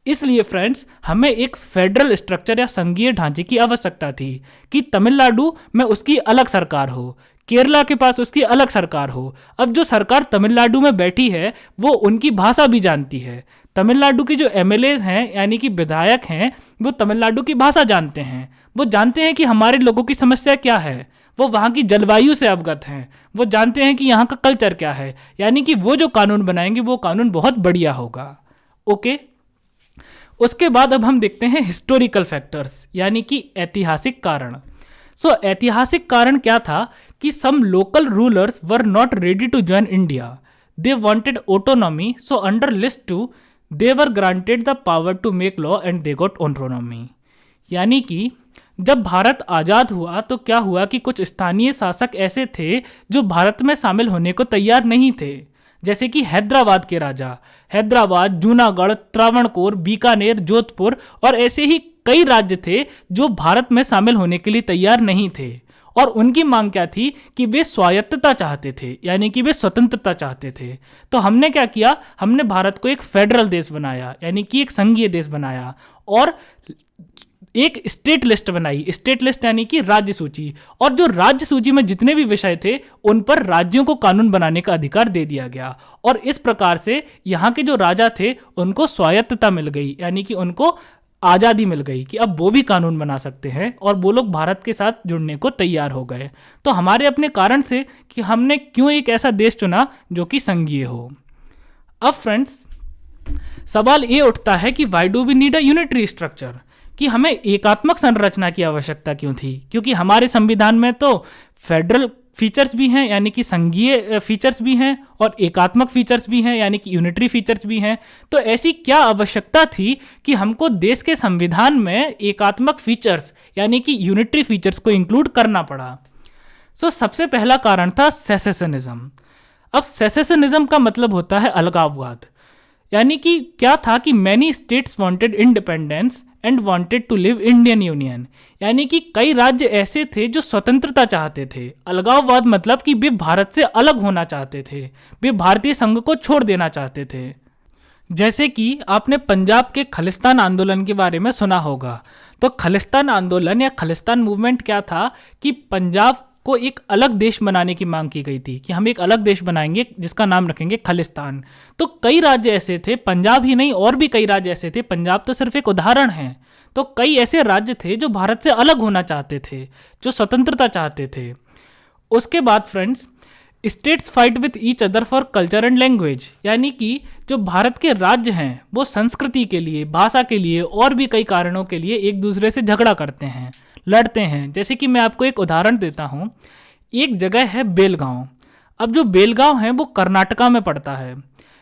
इसलिए फ्रेंड्स, हमें एक फेडरल स्ट्रक्चर या संघीय ढांचे की आवश्यकता थी कि तमिलनाडु में उसकी अलग सरकार हो, केरला के पास उसकी अलग सरकार हो। अब जो सरकार तमिलनाडु में बैठी है, वो उनकी भाषा भी जानती है। तमिलनाडु की जो एमएलए हैं, यानी कि विधायक हैं, वो तमिलनाडु की भाषा जानते हैं। वो जानते हैं कि हमारे लोगों की समस्या क्या है, वो वहाँ की जलवायु से अवगत हैं, वो जानते हैं कि यहाँ का कल्चर क्या है, यानी कि वो जो कानून बनाएंगे वो कानून बहुत बढ़िया होगा। ओके, उसके बाद अब हम देखते हैं हिस्टोरिकल फैक्टर्स, यानी कि ऐतिहासिक कारण। ऐतिहासिक कारण क्या था कि some local rulers were not ready to join India, they wanted autonomy, so under list 2 they were granted the power to make law and they got autonomy. यानी कि जब भारत आज़ाद हुआ तो क्या हुआ कि कुछ स्थानीय शासक ऐसे थे जो भारत में शामिल होने को तैयार नहीं थे, जैसे कि हैदराबाद के राजा। हैदराबाद, जूनागढ़, त्रावणकोर, बीकानेर, जोधपुर और ऐसे ही कई राज्य थे जो भारत में शामिल होने के लिए तैयार नहीं थे, और उनकी मांग क्या थी कि वे स्वायत्तता चाहते थे, यानी कि वे स्वतंत्रता चाहते थे। तो हमने क्या किया, हमने भारत को एक फेडरल देश बनाया, यानी कि एक संघीय देश बनाया, और एक स्टेट लिस्ट बनाई। स्टेट लिस्ट यानी कि राज्य सूची, और जो राज्य सूची में जितने भी विषय थे उन पर राज्यों को कानून बनाने का अधिकार दे दिया गया, और इस प्रकार से यहाँ के जो राजा थे उनको स्वायत्तता मिल गई, यानी कि उनको आज़ादी मिल गई कि अब वो भी कानून बना सकते हैं, और वो लोग भारत के साथ जुड़ने को तैयार हो गए। तो हमारे अपने कारण थे कि हमने क्यों एक ऐसा देश चुना जो कि संघीय हो। अब फ्रेंड्स, सवाल ये उठता है कि why do we need a unitary structure, कि हमें एकात्मक संरचना की आवश्यकता क्यों थी? क्योंकि हमारे संविधान में तो फेडरल फीचर्स भी हैं, यानी कि संघीय फीचर्स भी हैं, और एकात्मक फीचर्स भी हैं, यानी कि यूनिटरी फीचर्स भी हैं। तो ऐसी क्या आवश्यकता थी कि हमको देश के संविधान में एकात्मक फीचर्स यानी कि यूनिटरी फीचर्स को इंक्लूड करना पड़ा? सबसे पहला कारण था सेसेशनिज्म। अब सेसेशनिज्म का मतलब होता है अलगाववाद, यानी कि क्या था कि many states wanted independence and wanted to live Indian union, यानी कि कई राज्य ऐसे थे जो स्वतंत्रता चाहते थे। अलगाववाद मतलब कि वे भारत से अलग होना चाहते थे, वे भारतीय संघ को छोड़ देना चाहते थे। जैसे कि आपने पंजाब के खालिस्तान आंदोलन के बारे में सुना होगा। तो खालिस्तान आंदोलन या खालिस्तान मूवमेंट क्या था कि पंजाब को एक अलग देश बनाने की मांग की गई थी कि हम एक अलग देश बनाएंगे जिसका नाम रखेंगे खालिस्तान। तो कई राज्य ऐसे थे, पंजाब ही नहीं और भी कई राज्य ऐसे थे, पंजाब तो सिर्फ एक उदाहरण है। तो कई ऐसे राज्य थे जो भारत से अलग होना चाहते थे, जो स्वतंत्रता चाहते थे। उसके बाद friends, states fight with each other for culture and language, यानी कि जो भारत के राज्य हैं वो संस्कृति के लिए, भाषा के लिए और भी कई कारणों के लिए एक दूसरे से झगड़ा करते हैं, लड़ते हैं। जैसे कि मैं आपको एक उदाहरण देता हूँ। एक जगह है बेलगांव। अब जो बेलगांव है वो कर्नाटका में पड़ता है,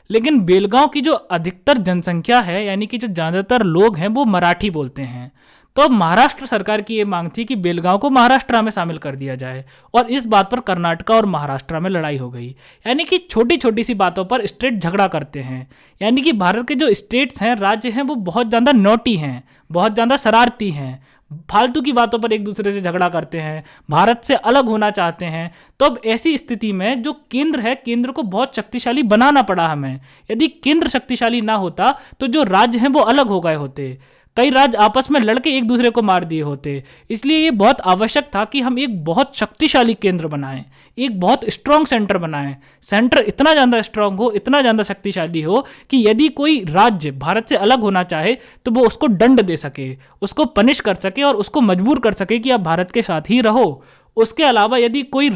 लेकिन बेलगांव की जो अधिकतर जनसंख्या है, यानी कि जो ज़्यादातर लोग हैं वो मराठी बोलते हैं। तो अब महाराष्ट्र सरकार की ये मांग थी कि बेलगांव को महाराष्ट्र में शामिल कर दिया जाए, और इस बात पर कर्नाटका और महाराष्ट्र में लड़ाई हो गई। यानी कि छोटी छोटी सी बातों पर स्टेट झगड़ा करते हैं। यानी कि भारत के जो स्टेट्स हैं, राज्य हैं, वो बहुत ज़्यादा नोटी हैं, बहुत ज़्यादा शरारती हैं, फालतू की बातों पर एक दूसरे से झगड़ा करते हैं, भारत से अलग होना चाहते हैं, तो अब ऐसी स्थिति में जो केंद्र है, केंद्र को बहुत शक्तिशाली बनाना पड़ा हमें। यदि केंद्र शक्तिशाली ना होता तो जो राज्य हैं वो अलग हो गए होते, कई राज्य आपस में लड़के एक दूसरे को मार दिए होते। इसलिए ये बहुत आवश्यक था कि हम एक बहुत शक्तिशाली केंद्र बनाएं, एक बहुत स्ट्रांग सेंटर बनाएं। सेंटर इतना ज़्यादा स्ट्रांग हो, इतना ज़्यादा शक्तिशाली हो कि यदि कोई राज्य भारत से अलग होना चाहे तो वो उसको दंड दे सके, उसको पनिश कर सके और उसको मजबूर कर सके कि आप भारत के साथ ही रहो। उसके अलावा यदि कोई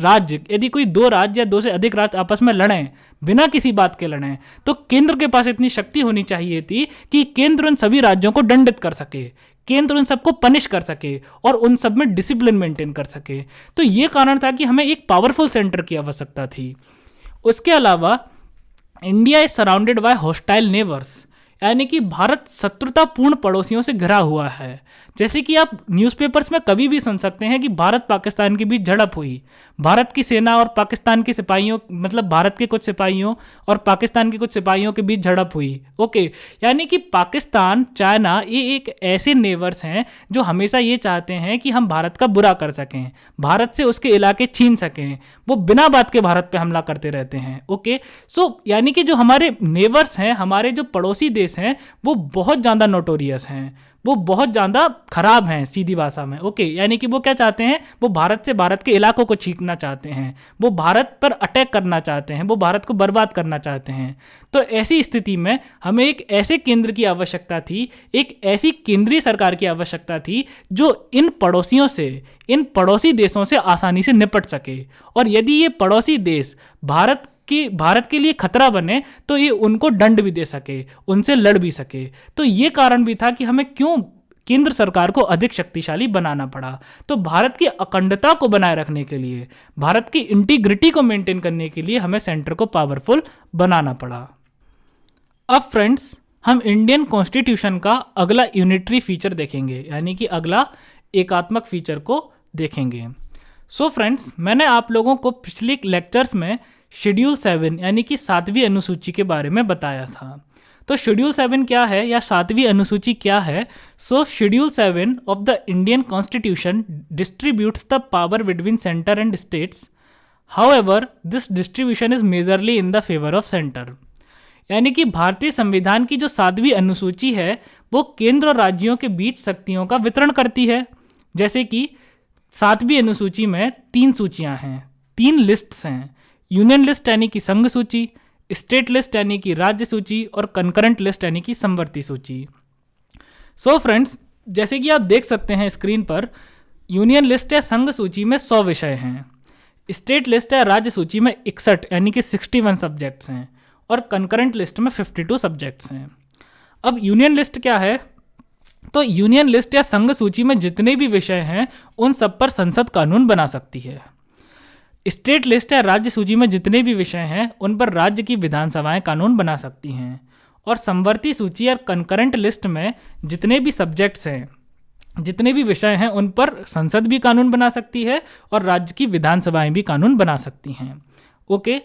दो राज्य या दो से अधिक राज्य आपस में लड़ें, बिना किसी बात के लड़ें, तो केंद्र के पास इतनी शक्ति होनी चाहिए थी कि केंद्र उन सभी राज्यों को दंडित कर सके, केंद्र उन सबको पनिश कर सके और उन सब में डिसिप्लिन मेंटेन कर सके। तो ये कारण था कि हमें एक पावरफुल सेंटर की आवश्यकता थी। उसके अलावा India is surrounded by hostile neighbours, यानी कि भारत शत्रुतापूर्ण पड़ोसियों से घिरा हुआ है। जैसे कि आप न्यूज़पेपर्स में कभी भी सुन सकते हैं कि भारत पाकिस्तान के बीच झड़प हुई, भारत की सेना और पाकिस्तान के सिपाहियों, मतलब भारत के कुछ सिपाहियों और पाकिस्तान के कुछ सिपाहियों के बीच झड़प हुई। ओके, यानी कि पाकिस्तान, चाइना, ये एक ऐसे नेबर्स हैं जो हमेशा ये चाहते हैं कि हम भारत का बुरा कर सकें, भारत से उसके इलाके छीन सकें। वो बिना बात के भारत पे हमला करते रहते हैं। ओके, सो यानी कि जो हमारे नेबर्स हैं, हमारे जो पड़ोसी देश हैं, वो बहुत ज़्यादा नोटोरियस हैं, वो बहुत ज़्यादा खराब हैं सीधी भाषा में। ओके, यानी कि वो क्या चाहते हैं, वो भारत के इलाकों को छीनना चाहते हैं, वो भारत पर अटैक करना चाहते हैं, वो भारत को बर्बाद करना चाहते हैं। तो ऐसी स्थिति में हमें एक ऐसे केंद्र की आवश्यकता थी, एक ऐसी केंद्रीय सरकार की आवश्यकता थी जो इन पड़ोसियों से, इन पड़ोसी देशों से आसानी से निपट सके। और यदि ये पड़ोसी देश भारत के लिए खतरा बने तो ये उनको दंड भी दे सके, उनसे लड़ भी सके। तो ये कारण भी था कि हमें क्यों केंद्र सरकार को अधिक शक्तिशाली बनाना पड़ा। तो भारत की अखंडता को बनाए रखने के लिए, भारत की इंटीग्रिटी को मेंटेन करने के लिए हमें सेंटर को पावरफुल बनाना पड़ा। अब फ्रेंड्स, हम इंडियन कॉन्स्टिट्यूशन का अगला यूनिटरी फीचर देखेंगे, यानी कि अगला एकात्मक फीचर को देखेंगे। सो फ्रेंड्स, मैंने आप लोगों को पिछले लेक्चर्स में शेड्यूल 7 यानी कि 7वीं अनुसूची के बारे में बताया था। तो शेड्यूल 7 क्या है या 7वीं अनुसूची क्या है? सो schedule 7 of the Indian constitution distributes the power between centre and states, however this distribution is majorly in the favour of centre. यानी कि भारतीय संविधान की जो 7वीं अनुसूची है वो केंद्र और राज्यों के बीच शक्तियों का वितरण करती है। जैसे कि 7वीं अनुसूची में 3 सूचियां हैं, 3 लिस्ट्स हैं, यूनियन लिस्ट यानी कि संघ सूची, स्टेट लिस्ट यानी कि राज्य सूची और कंकरेंट लिस्ट यानी कि समवर्ती सूची। सो फ्रेंड्स, जैसे कि आप देख सकते हैं स्क्रीन पर, यूनियन लिस्ट या संघ सूची में 100 विषय हैं, स्टेट लिस्ट या राज्य सूची में 61 यानी कि 61 सब्जेक्ट्स हैं और कंकरेंट लिस्ट में 52 सब्जेक्ट्स हैं। अब यूनियन लिस्ट क्या है? तो यूनियन लिस्ट या संघ सूची में जितने भी विषय हैं उन सब पर संसद कानून बना सकती है। स्टेट लिस्ट या राज्य सूची में जितने भी विषय हैं उन पर राज्य की विधानसभाएं कानून बना सकती हैं। और समवर्ती सूची या कंकरेंट लिस्ट में जितने भी सब्जेक्ट्स हैं, जितने भी विषय हैं, उन पर संसद भी कानून बना सकती है और राज्य की विधानसभाएं भी कानून बना सकती हैं। ओके,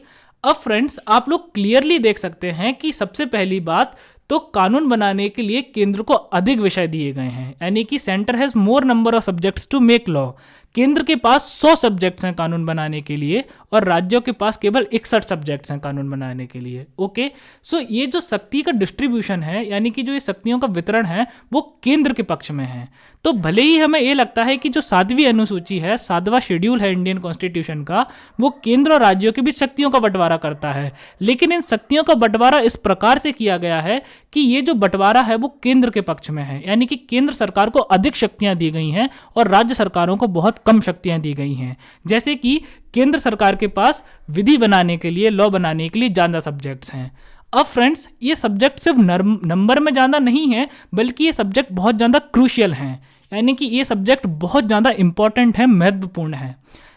अब फ्रेंड्स, आप लोग क्लियरली देख सकते हैं कि सबसे पहली बात तो कानून बनाने के लिए केंद्र को अधिक विषय दिए गए हैं, यानी कि centre has more number of subjects to make law. केंद्र के पास 100 सब्जेक्ट्स हैं कानून बनाने के लिए और राज्यों के पास केवल 61 सब्जेक्ट्स हैं कानून बनाने के लिए। ओके, सो ये जो शक्ति का डिस्ट्रीब्यूशन है, यानी कि जो ये शक्तियों का वितरण है, वो केंद्र के पक्ष में है। तो भले ही हमें ये लगता है कि जो 7वीं अनुसूची है, 7वां शेड्यूल है इंडियन कॉन्स्टिट्यूशन का, वो केंद्र और राज्यों के बीच शक्तियों का बंटवारा करता है, लेकिन इन शक्तियों का बंटवारा इस प्रकार से किया गया है कि ये जो बंटवारा है वो केंद्र के पक्ष में है, यानी कि केंद्र सरकार को अधिक शक्तियां दी गई हैं और राज्य सरकारों को बहुत कम शक्तियां दी गई हैं। जैसे कि केंद्र सरकार के पास विधि बनाने के लिए, लॉ बनाने के लिए ज़्यादा सब्जेक्ट्स हैं। अब फ्रेंड्स, ये सब्जेक्ट सिर्फ नंबर में ज़्यादा नहीं है, बल्कि ये सब्जेक्ट बहुत ज़्यादा क्रूशियल हैं, यानी कि ये सब्जेक्ट बहुत ज़्यादा इंपॉर्टेंट है, महत्वपूर्ण है।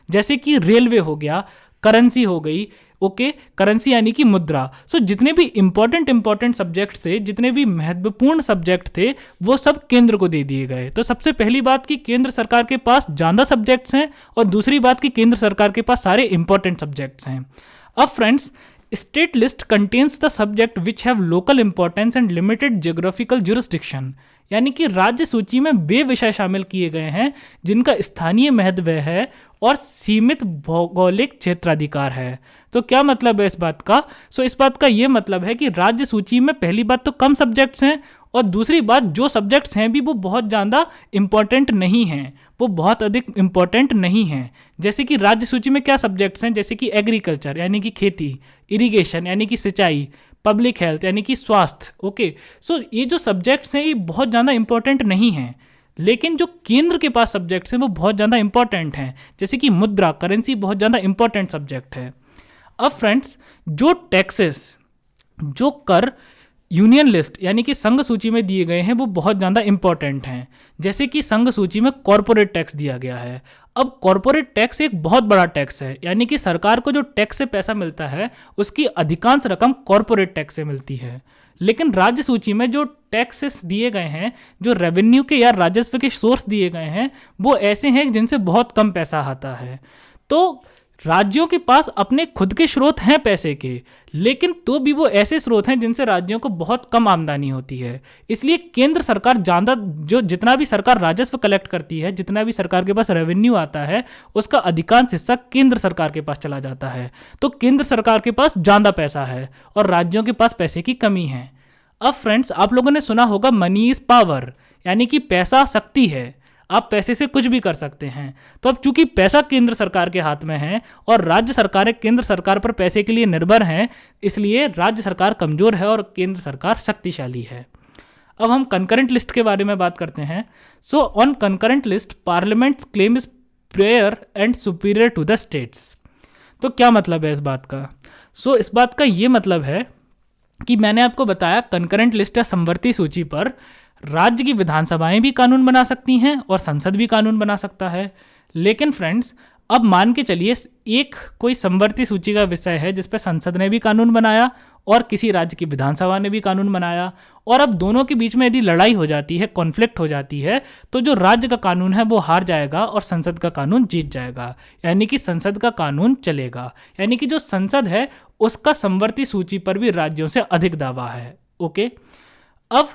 जैसे कि रेलवे हो गया, करेंसी हो गई। ओके, करेंसी यानी कि मुद्रा। सो जितने भी इंपॉर्टेंट सब्जेक्ट थे, जितने भी महत्वपूर्ण सब्जेक्ट थे, वो सब केंद्र को दे दिए गए। तो सबसे पहली बात कि केंद्र सरकार के पास ज़्यादा सब्जेक्ट्स हैं और दूसरी बात कि केंद्र सरकार के पास सारे इंपॉर्टेंट सब्जेक्ट्स हैं। अब friends, state list contains the subject which have local importance and limited geographical jurisdiction, यानी कि राज्य सूची में वे विषय शामिल किए गए हैं जिनका स्थानीय महत्व है और सीमित भौगोलिक क्षेत्राधिकार है। तो क्या मतलब है इस बात का? इस बात का ये मतलब है कि राज्य सूची में पहली बात तो कम सब्जेक्ट्स हैं, और दूसरी बात जो सब्जेक्ट्स हैं भी वो बहुत ज़्यादा इम्पॉर्टेंट नहीं हैं, वो बहुत अधिक इम्पॉर्टेंट नहीं हैं। जैसे कि राज्य सूची में क्या सब्जेक्ट्स हैं, जैसे कि एग्रीकल्चर यानी कि खेती, इरिगेशन यानी कि सिंचाई, पब्लिक हेल्थ यानी कि स्वास्थ्य। ओके, ये जो सब्जेक्ट्स हैं ये बहुत ज़्यादा इंपॉर्टेंट नहीं हैं, लेकिन जो केंद्र के पास सब्जेक्ट्स हैं वो बहुत ज़्यादा इंपॉर्टेंट हैं। जैसे कि मुद्रा, करेंसी बहुत ज़्यादा इंपॉर्टेंट सब्जेक्ट है। अब फ्रेंड्स, जो टैक्सेस, जो कर यूनियन लिस्ट यानी कि संघ सूची में दिए गए हैं वो बहुत ज़्यादा इंपॉर्टेंट हैं। जैसे कि संघ सूची में कॉरपोरेट टैक्स दिया गया है। अब कॉरपोरेट टैक्स एक बहुत बड़ा टैक्स है, यानी कि सरकार को जो टैक्स से पैसा मिलता है उसकी अधिकांश रकम कॉरपोरेट टैक्स से मिलती है। लेकिन राज्य सूची में जो टैक्सेस दिए गए हैं, जो रेवेन्यू के या राजस्व के सोर्स दिए गए हैं, वो ऐसे हैं जिनसे बहुत कम पैसा आता है। तो राज्यों के पास अपने खुद के स्रोत हैं पैसे के, लेकिन तो भी वो ऐसे स्रोत हैं जिनसे राज्यों को बहुत कम आमदनी होती है। इसलिए केंद्र सरकार ज़्यादा, जो जितना भी सरकार राजस्व कलेक्ट करती है, जितना भी सरकार के पास रेवेन्यू आता है, उसका अधिकांश हिस्सा केंद्र सरकार के पास चला जाता है। तो केंद्र सरकार के पास ज़्यादा पैसा है और राज्यों के पास पैसे की कमी है। अब फ्रेंड्स, आप लोगों ने सुना होगा मनी इज़ पावर, यानी कि पैसा शक्ति है, आप पैसे से कुछ भी कर सकते हैं। तो अब चूंकि पैसा केंद्र सरकार के हाथ में है और राज्य सरकारें केंद्र सरकार पर पैसे के लिए निर्भर हैं, इसलिए राज्य सरकार कमजोर है और केंद्र सरकार शक्तिशाली है। अब हम कंकरेंट लिस्ट के बारे में बात करते हैं। On concurrent list parliament's claim is prior and superior to the states. तो क्या मतलब है इस बात का? इस बात का ये मतलब है कि मैंने आपको बताया कंकरेंट लिस्ट या समवर्ती सूची पर राज्य की विधानसभाएं भी कानून बना सकती हैं और संसद भी कानून बना सकता है। लेकिन फ्रेंड्स, अब मान के चलिए एक कोई समवर्ती सूची का विषय है जिस पर संसद ने भी कानून बनाया और किसी राज्य की विधानसभा ने भी कानून बनाया, और अब दोनों के बीच में यदि लड़ाई हो जाती है, कॉन्फ्लिक्ट हो जाती है, तो जो राज्य का कानून है वो हार जाएगा और संसद का कानून जीत जाएगा, यानी कि संसद का कानून चलेगा। यानी कि जो संसद है उसका समवर्ती सूची पर भी राज्यों से अधिक दावा है। ओके, अब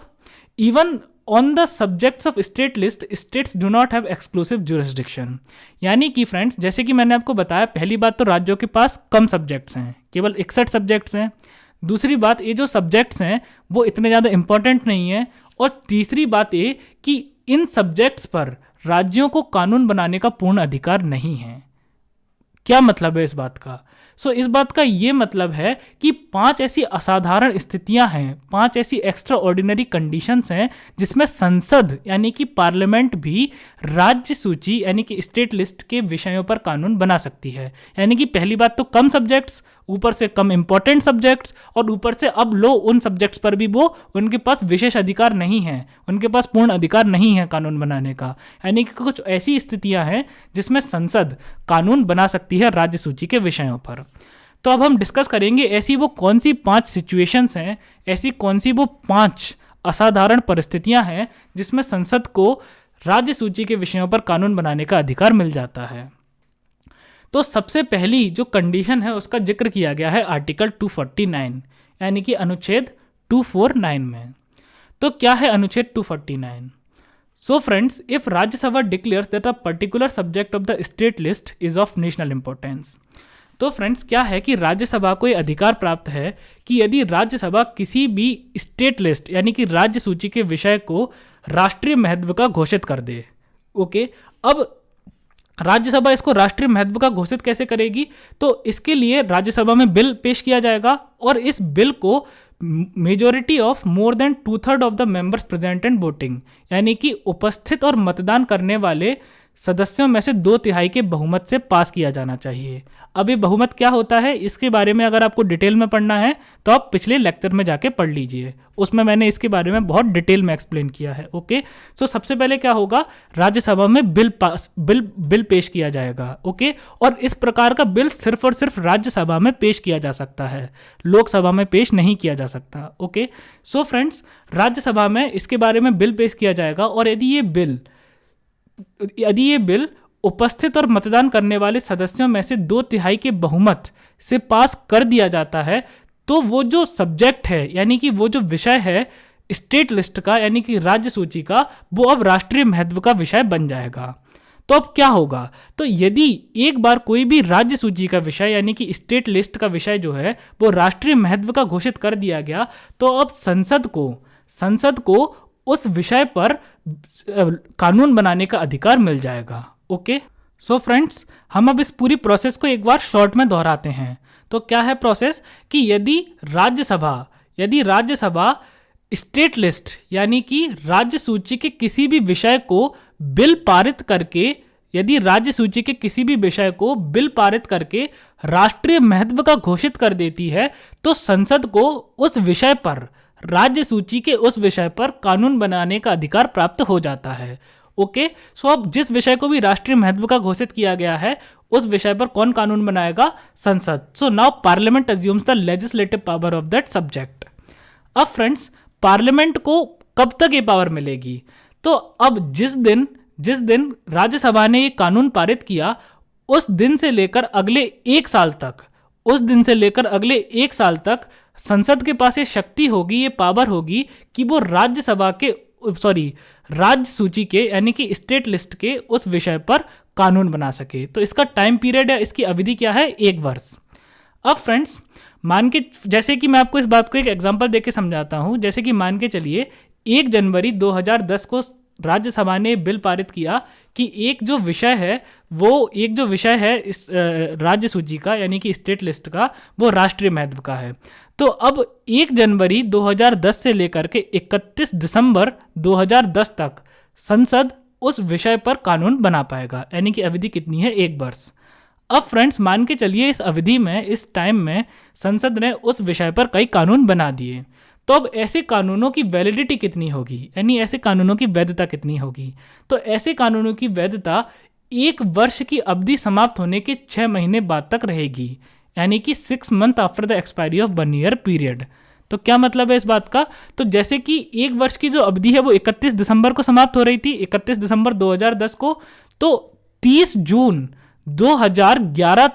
even on the subjects of state list states do not have exclusive jurisdiction. यानी कि फ्रेंड्स, जैसे कि मैंने आपको बताया, पहली बात तो राज्यों के पास कम सब्जेक्ट्स हैं, केवल 61 सब्जेक्ट्स हैं। दूसरी बात, ये जो सब्जेक्ट्स हैं वो इतने ज़्यादा इंपॉर्टेंट नहीं है। और तीसरी बात ये कि इन सब्जेक्ट्स पर राज्यों को कानून बनाने का पूर्ण अधिकार नहीं है। क्या मतलब है इस बात का? इस बात का ये मतलब है कि 5 ऐसी असाधारण स्थितियां हैं, 5 ऐसी एक्स्ट्रा ऑर्डिनरी कंडीशंस हैं जिसमें संसद यानी कि पार्लियामेंट भी राज्य सूची यानी कि स्टेट लिस्ट के विषयों पर कानून बना सकती है। यानी कि पहली बात तो कम सब्जेक्ट्स, ऊपर से कम इंपॉर्टेंट सब्जेक्ट्स, और ऊपर से अब लो उन सब्जेक्ट्स पर भी वो उनके पास विशेष अधिकार नहीं है, उनके पास पूर्ण अधिकार नहीं है कानून बनाने का। यानी कि कुछ ऐसी स्थितियां हैं जिसमें संसद कानून बना सकती है राज्य सूची के विषयों पर। तो अब हम डिस्कस करेंगे ऐसी वो कौन सी 5 सिचुएशंस हैं, ऐसी कौन सी वो 5 असाधारण परिस्थितियां हैं जिसमें संसद को राज्य सूची के विषयों पर कानून बनाने का अधिकार मिल जाता है। तो सबसे पहली जो कंडीशन है उसका जिक्र किया गया है आर्टिकल 249 यानी कि अनुच्छेद 249 में। तो क्या है अनुच्छेद 249? Friends, if Rajya Sabha declares that a particular subject of the state list is of national importance. तो फ्रेंड्स, क्या है कि राज्यसभा को यह अधिकार प्राप्त है कि यदि राज्यसभा किसी भी स्टेट लिस्ट यानी कि राज्य सूची के विषय को राष्ट्रीय महत्व का घोषित कर दे। ओके, अब राज्यसभा इसको राष्ट्रीय महत्व का घोषित कैसे करेगी? तो इसके लिए राज्यसभा में बिल पेश किया जाएगा और इस बिल को majority of more than 2/3 of the members present and voting यानी कि उपस्थित और मतदान करने वाले सदस्यों में से 2/3 के बहुमत से पास किया जाना चाहिए। अब ये बहुमत क्या होता है, इसके बारे में अगर आपको डिटेल में पढ़ना है तो आप पिछले लेक्चर में जाके पढ़ लीजिए, उसमें मैंने इसके बारे में बहुत डिटेल में एक्सप्लेन किया है। ओके, सबसे पहले क्या होगा, राज्यसभा में बिल पेश किया जाएगा। ओके, और इस प्रकार का बिल सिर्फ और सिर्फ राज्यसभा में पेश किया जा सकता है, लोकसभा में पेश नहीं किया जा सकता। ओके, फ्रेंड्स, राज्यसभा में इसके बारे में बिल पेश किया जाएगा और यदि ये बिल उपस्थित और मतदान करने वाले सदस्यों में से 2/3 के बहुमत से पास कर दिया जाता है तो वो जो सब्जेक्ट है यानी कि वो जो विषय है स्टेट लिस्ट का यानी कि राज्य सूची का, वो अब राष्ट्रीय महत्व का विषय बन जाएगा। तो अब क्या होगा, तो यदि एक बार कोई भी राज्य सूची का विषय यानी कि स्टेट लिस्ट का विषय जो है वो राष्ट्रीय महत्व का घोषित कर दिया गया, तो अब संसद को उस विषय पर कानून बनाने का अधिकार मिल जाएगा। ओके, सो फ्रेंड्स, हम अब इस पूरी प्रोसेस को एक बार शॉर्ट में दोहराते हैं। तो क्या है प्रोसेस कि यदि राज्यसभा स्टेट लिस्ट यानी कि राज्य सूची के किसी भी विषय को बिल पारित करके राष्ट्रीय महत्व का घोषित कर देती है, तो संसद को उस विषय पर, राज्य सूची के उस विषय पर कानून बनाने का अधिकार प्राप्त हो जाता है। ओके, सो अब जिस विषय को भी राष्ट्रीय महत्व का घोषित किया गया है उस विषय पर कौन कानून बनाएगा? संसद। So now parliament assumes the legislative power of that subject. अब फ्रेंड्स, पार्लियामेंट को कब तक ये पावर मिलेगी? तो अब जिस दिन राज्यसभा ने ये कानून पारित किया उस दिन से लेकर अगले एक साल तक संसद के पास ये शक्ति होगी, ये पावर होगी कि वो राज्य सूची के यानी कि स्टेट लिस्ट के उस विषय पर कानून बना सके। तो इसका टाइम पीरियड या इसकी अवधि क्या है? 1 वर्ष। अब फ्रेंड्स, जैसे कि मैं आपको इस बात को एक एग्जांपल देके समझाता हूं। जैसे कि मान के चलिए 1 जनवरी 2010 को राज्यसभा ने बिल पारित किया कि एक जो विषय है इस राज्य सूची का यानी कि स्टेट लिस्ट का, वो राष्ट्रीय महत्व का है। तो अब 1 जनवरी 2010 से लेकर के 31 दिसंबर 2010 तक संसद उस विषय पर कानून बना पाएगा, यानी कि अवधि कितनी है? 1 वर्ष। अब फ्रेंड्स, मान के चलिए इस अवधि में, इस टाइम में संसद ने उस विषय पर कई कानून बना दिए, तो अब ऐसे कानूनों की वैलिडिटी कितनी होगी, यानी ऐसे कानूनों की वैधता कितनी होगी? तो ऐसे कानूनों की वैधता 1 वर्ष की अवधि समाप्त होने के 6 महीने बाद तक रहेगी, यानी कि 6 month after the expiry of 1 year period. तो क्या मतलब है इस बात का? तो जैसे कि 1 वर्ष की जो अवधि है वो 31 दिसंबर को समाप्त हो रही थी, 31 दिसंबर 2010 को, तो 30 जून 2011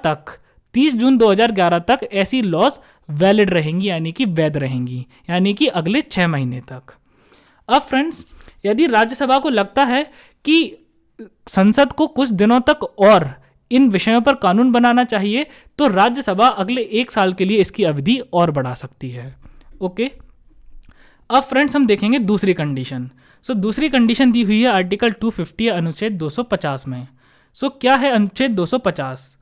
तक ऐसी लॉज वैलिड रहेंगी, यानी कि वैध रहेंगी, यानी कि अगले 6 महीने तक। अब फ्रेंड्स, यदि राज्यसभा को लगता है कि संसद को कुछ दिनों तक और इन विषयों पर कानून बनाना चाहिए, तो राज्यसभा अगले 1 साल के लिए इसकी अवधि और बढ़ा सकती है। ओके, अब फ्रेंड्स हम देखेंगे दूसरी कंडीशन। दूसरी कंडीशन दी हुई है आर्टिकल 250 अनुच्छेद 250 में। क्या है अनुच्छेद 250?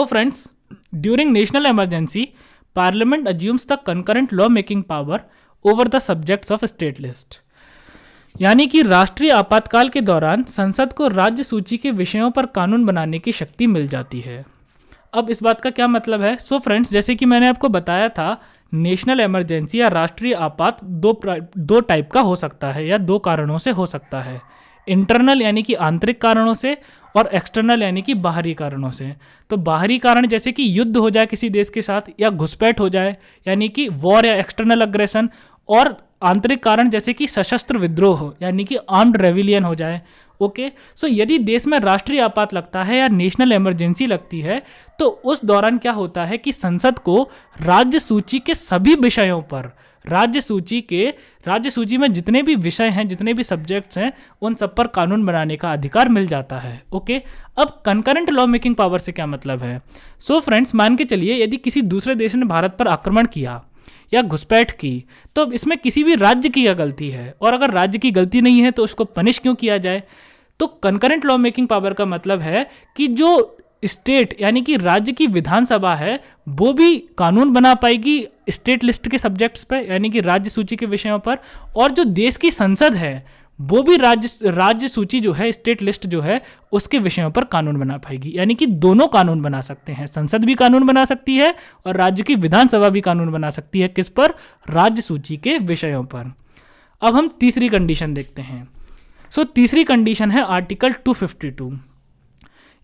Friends, during national emergency parliament assumes the concurrent law making power over the subjects of state list, यानी कि राष्ट्रीय आपातकाल के दौरान संसद को राज्य सूची के विषयों पर कानून बनाने की शक्ति मिल जाती है। अब इस बात का क्या मतलब है? फ्रेंड्स, जैसे कि मैंने आपको बताया था, नेशनल इमरजेंसी या राष्ट्रीय आपात दो टाइप का हो सकता है या 2 कारणों से हो सकता है। इंटरनल यानी कि आंतरिक कारणों से, और एक्सटर्नल यानी कि बाहरी कारणों से। तो बाहरी कारण जैसे कि युद्ध हो जाए किसी देश के साथ, या घुसपैठ हो जाए यानी कि वॉर या एक्सटर्नल अग्रेशन, और आंतरिक कारण जैसे कि सशस्त्र विद्रोह यानी कि आर्म्ड रेविलियन हो जाए। ओके, यदि देश में राष्ट्रीय आपात लगता है या नेशनल इमरजेंसी लगती है, तो उस दौरान क्या होता है कि संसद को राज्य सूची के सभी विषयों पर, राज्य सूची में जितने भी विषय हैं, जितने भी सब्जेक्ट्स हैं, उन सब पर कानून बनाने का अधिकार मिल जाता है। ओके, अब कंकरेंट लॉ मेकिंग पावर से क्या मतलब है? फ्रेंड्स, मान के चलिए यदि किसी दूसरे देश ने भारत पर आक्रमण किया या घुसपैठ की, तो इसमें किसी भी राज्य की गलती है, और अगर राज्य की गलती नहीं है तो उसको पनिश क्यों किया जाए? तो कंकरेंट लॉ मेकिंग पावर का मतलब है कि जो स्टेट यानी कि राज्य की विधानसभा है वो भी कानून बना पाएगी स्टेट लिस्ट के सब्जेक्ट्स पे, यानी कि राज्य सूची के विषयों पर, और जो देश की संसद है वो भी राज्य सूची जो है, स्टेट लिस्ट जो है, उसके विषयों पर कानून बना पाएगी। यानी कि दोनों कानून बना सकते हैं, संसद भी कानून बना सकती है और राज्य की विधानसभा भी कानून बना सकती है। किस पर? राज्य सूची के विषयों पर। अब हम तीसरी कंडीशन देखते हैं। तीसरी कंडीशन है आर्टिकल 252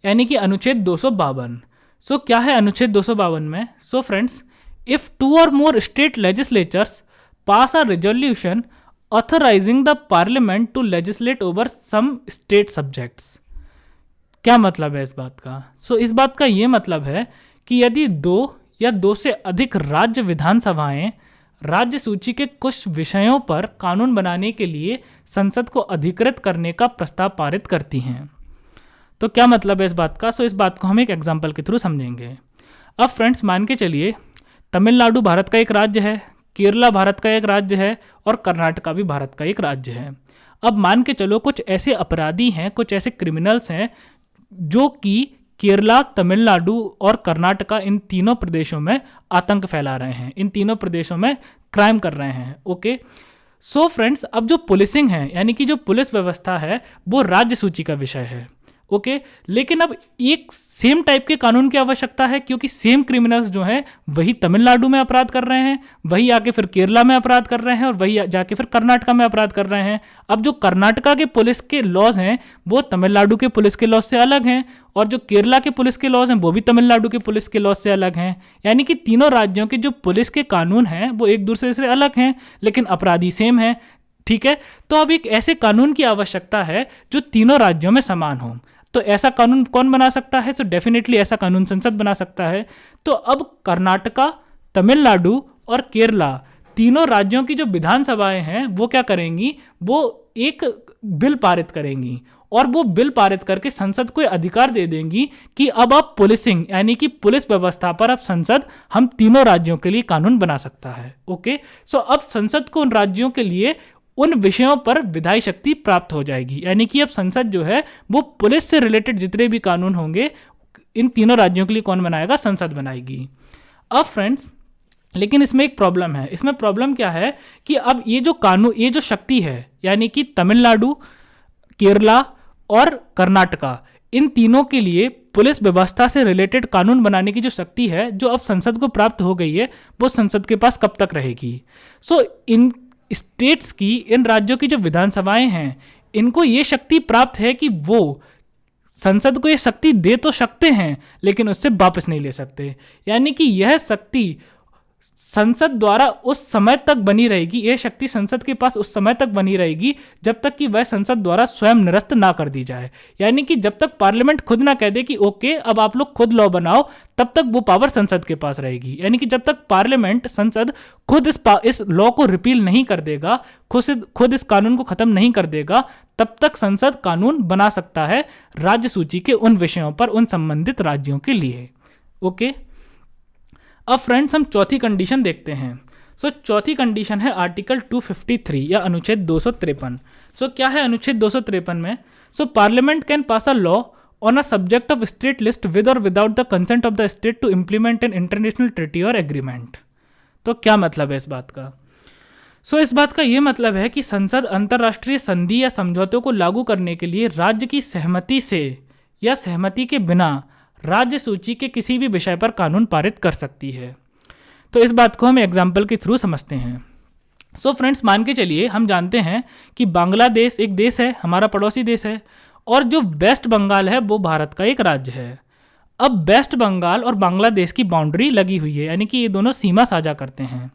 यानी कि अनुच्छेद 252। क्या है अनुच्छेद 252 में? Friends, if 2 or more state legislatures pass a resolution authorizing the parliament to legislate over some state subjects, क्या मतलब है इस बात का? इस बात का ये मतलब है कि यदि 2 या 2 से अधिक राज्य विधानसभाएं राज्य सूची के कुछ विषयों पर कानून बनाने के लिए संसद को अधिकृत करने का प्रस्ताव पारित करती हैं। तो क्या मतलब है इस बात का? इस बात को हम एक एग्जाम्पल के थ्रू समझेंगे। अब फ्रेंड्स मान के चलिए तमिलनाडु भारत का एक राज्य है, केरला भारत का एक राज्य है और कर्नाटका भी भारत का एक राज्य है। अब मान के चलो कुछ ऐसे अपराधी हैं, कुछ ऐसे क्रिमिनल्स हैं जो कि केरला, तमिलनाडु और कर्नाटका इन तीनों प्रदेशों में आतंक फैला रहे हैं, इन तीनों प्रदेशों में क्राइम कर रहे हैं। ओके, सो फ्रेंड्स, अब जो पुलिसिंग है यानी कि जो पुलिस व्यवस्था है वो राज्य सूची का विषय है। ओके, लेकिन अब एक सेम टाइप के कानून की आवश्यकता है क्योंकि सेम क्रिमिनल्स जो हैं वही तमिलनाडु में अपराध कर रहे हैं, वही आके फिर केरला में अपराध कर रहे हैं और वही जाके फिर कर्नाटका में अपराध कर रहे हैं। अब जो कर्नाटका के पुलिस के लॉज हैं वो तमिलनाडु के पुलिस के लॉज से अलग हैं और जो केरला के पुलिस के लॉज हैं वो भी तमिलनाडु के पुलिस के लॉज से अलग हैं। यानी कि तीनों राज्यों के जो पुलिस के कानून हैं वो एक दूसरे से अलग हैं लेकिन अपराधी सेम है। ठीक है, तो अब एक ऐसे कानून की आवश्यकता है जो तीनों राज्यों में समान हो। तो ऐसा कानून कौन बना सकता है? डेफिनेटली ऐसा कानून संसद बना सकता है। तो अब कर्नाटका, तमिलनाडु और केरला तीनों राज्यों की जो विधानसभाएं हैं वो क्या करेंगी? वो एक बिल पारित करेंगी और वो बिल पारित करके संसद को अधिकार दे देंगी कि अब आप पुलिसिंग यानी कि पुलिस व्यवस्था पर अब संसद हम तीनों राज्यों के लिए कानून बना सकता है। ओके, अब संसद को उन राज्यों के लिए उन विषयों पर विधायी शक्ति प्राप्त हो जाएगी। यानी कि अब संसद जो है वो पुलिस से रिलेटेड जितने भी कानून होंगे इन तीनों राज्यों के लिए कौन बनाएगा? संसद बनाएगी। अब फ्रेंड्स, लेकिन इसमें एक प्रॉब्लम है। इसमें प्रॉब्लम क्या है कि अब ये जो कानून, ये जो शक्ति है यानी कि तमिलनाडु, केरला और कर्नाटका, इन तीनों के लिए पुलिस व्यवस्था से रिलेटेड कानून बनाने की जो शक्ति है जो अब संसद को प्राप्त हो गई है वो संसद के पास कब तक रहेगी? इन स्टेट्स की, इन राज्यों की जो विधानसभाएं हैं इनको ये शक्ति प्राप्त है कि वो संसद को ये शक्ति दे तो सकते हैं लेकिन उससे वापस नहीं ले सकते। यानी कि यह शक्ति संसद द्वारा उस समय तक बनी रहेगी, यह शक्ति संसद के पास उस समय तक बनी रहेगी जब तक कि वह संसद द्वारा स्वयं निरस्त ना कर दी जाए। यानी कि जब तक पार्लियामेंट खुद ना कह दे कि ओके अब आप लोग खुद लॉ बनाओ, तब तक वो पावर संसद के पास रहेगी। यानी कि जब तक पार्लियामेंट, संसद खुद इस लॉ को रिपील नहीं कर देगा, खुद इस कानून को खत्म नहीं कर देगा, तब तक संसद कानून बना सकता है राज्य सूची के उन विषयों पर उन संबंधित राज्यों के लिए। ओके, अब फ्रेंड्स हम चौथी कंडीशन देखते हैं। चौथी कंडीशन है आर्टिकल 253 या अनुच्छेद 253। क्या है अनुच्छेद 253 में? Parliament can pass a law on a subject of state list with और without the consent of the state to implement an international treaty और एग्रीमेंट। तो क्या मतलब है इस बात का? इस बात का यह मतलब है कि संसद अंतर्राष्ट्रीय संधि या समझौतों को लागू करने के लिए राज्य की सहमति से या सहमति के बिना राज्य सूची के किसी भी विषय पर कानून पारित कर सकती है। तो इस बात को हम एग्जाम्पल के थ्रू समझते हैं। फ्रेंड्स, मान के चलिए हम जानते हैं कि बांग्लादेश एक देश है, हमारा पड़ोसी देश है, और जो वेस्ट बंगाल है वो भारत का एक राज्य है। अब वेस्ट बंगाल और बांग्लादेश की बाउंड्री लगी हुई है, यानी कि ये दोनों सीमा साझा करते हैं।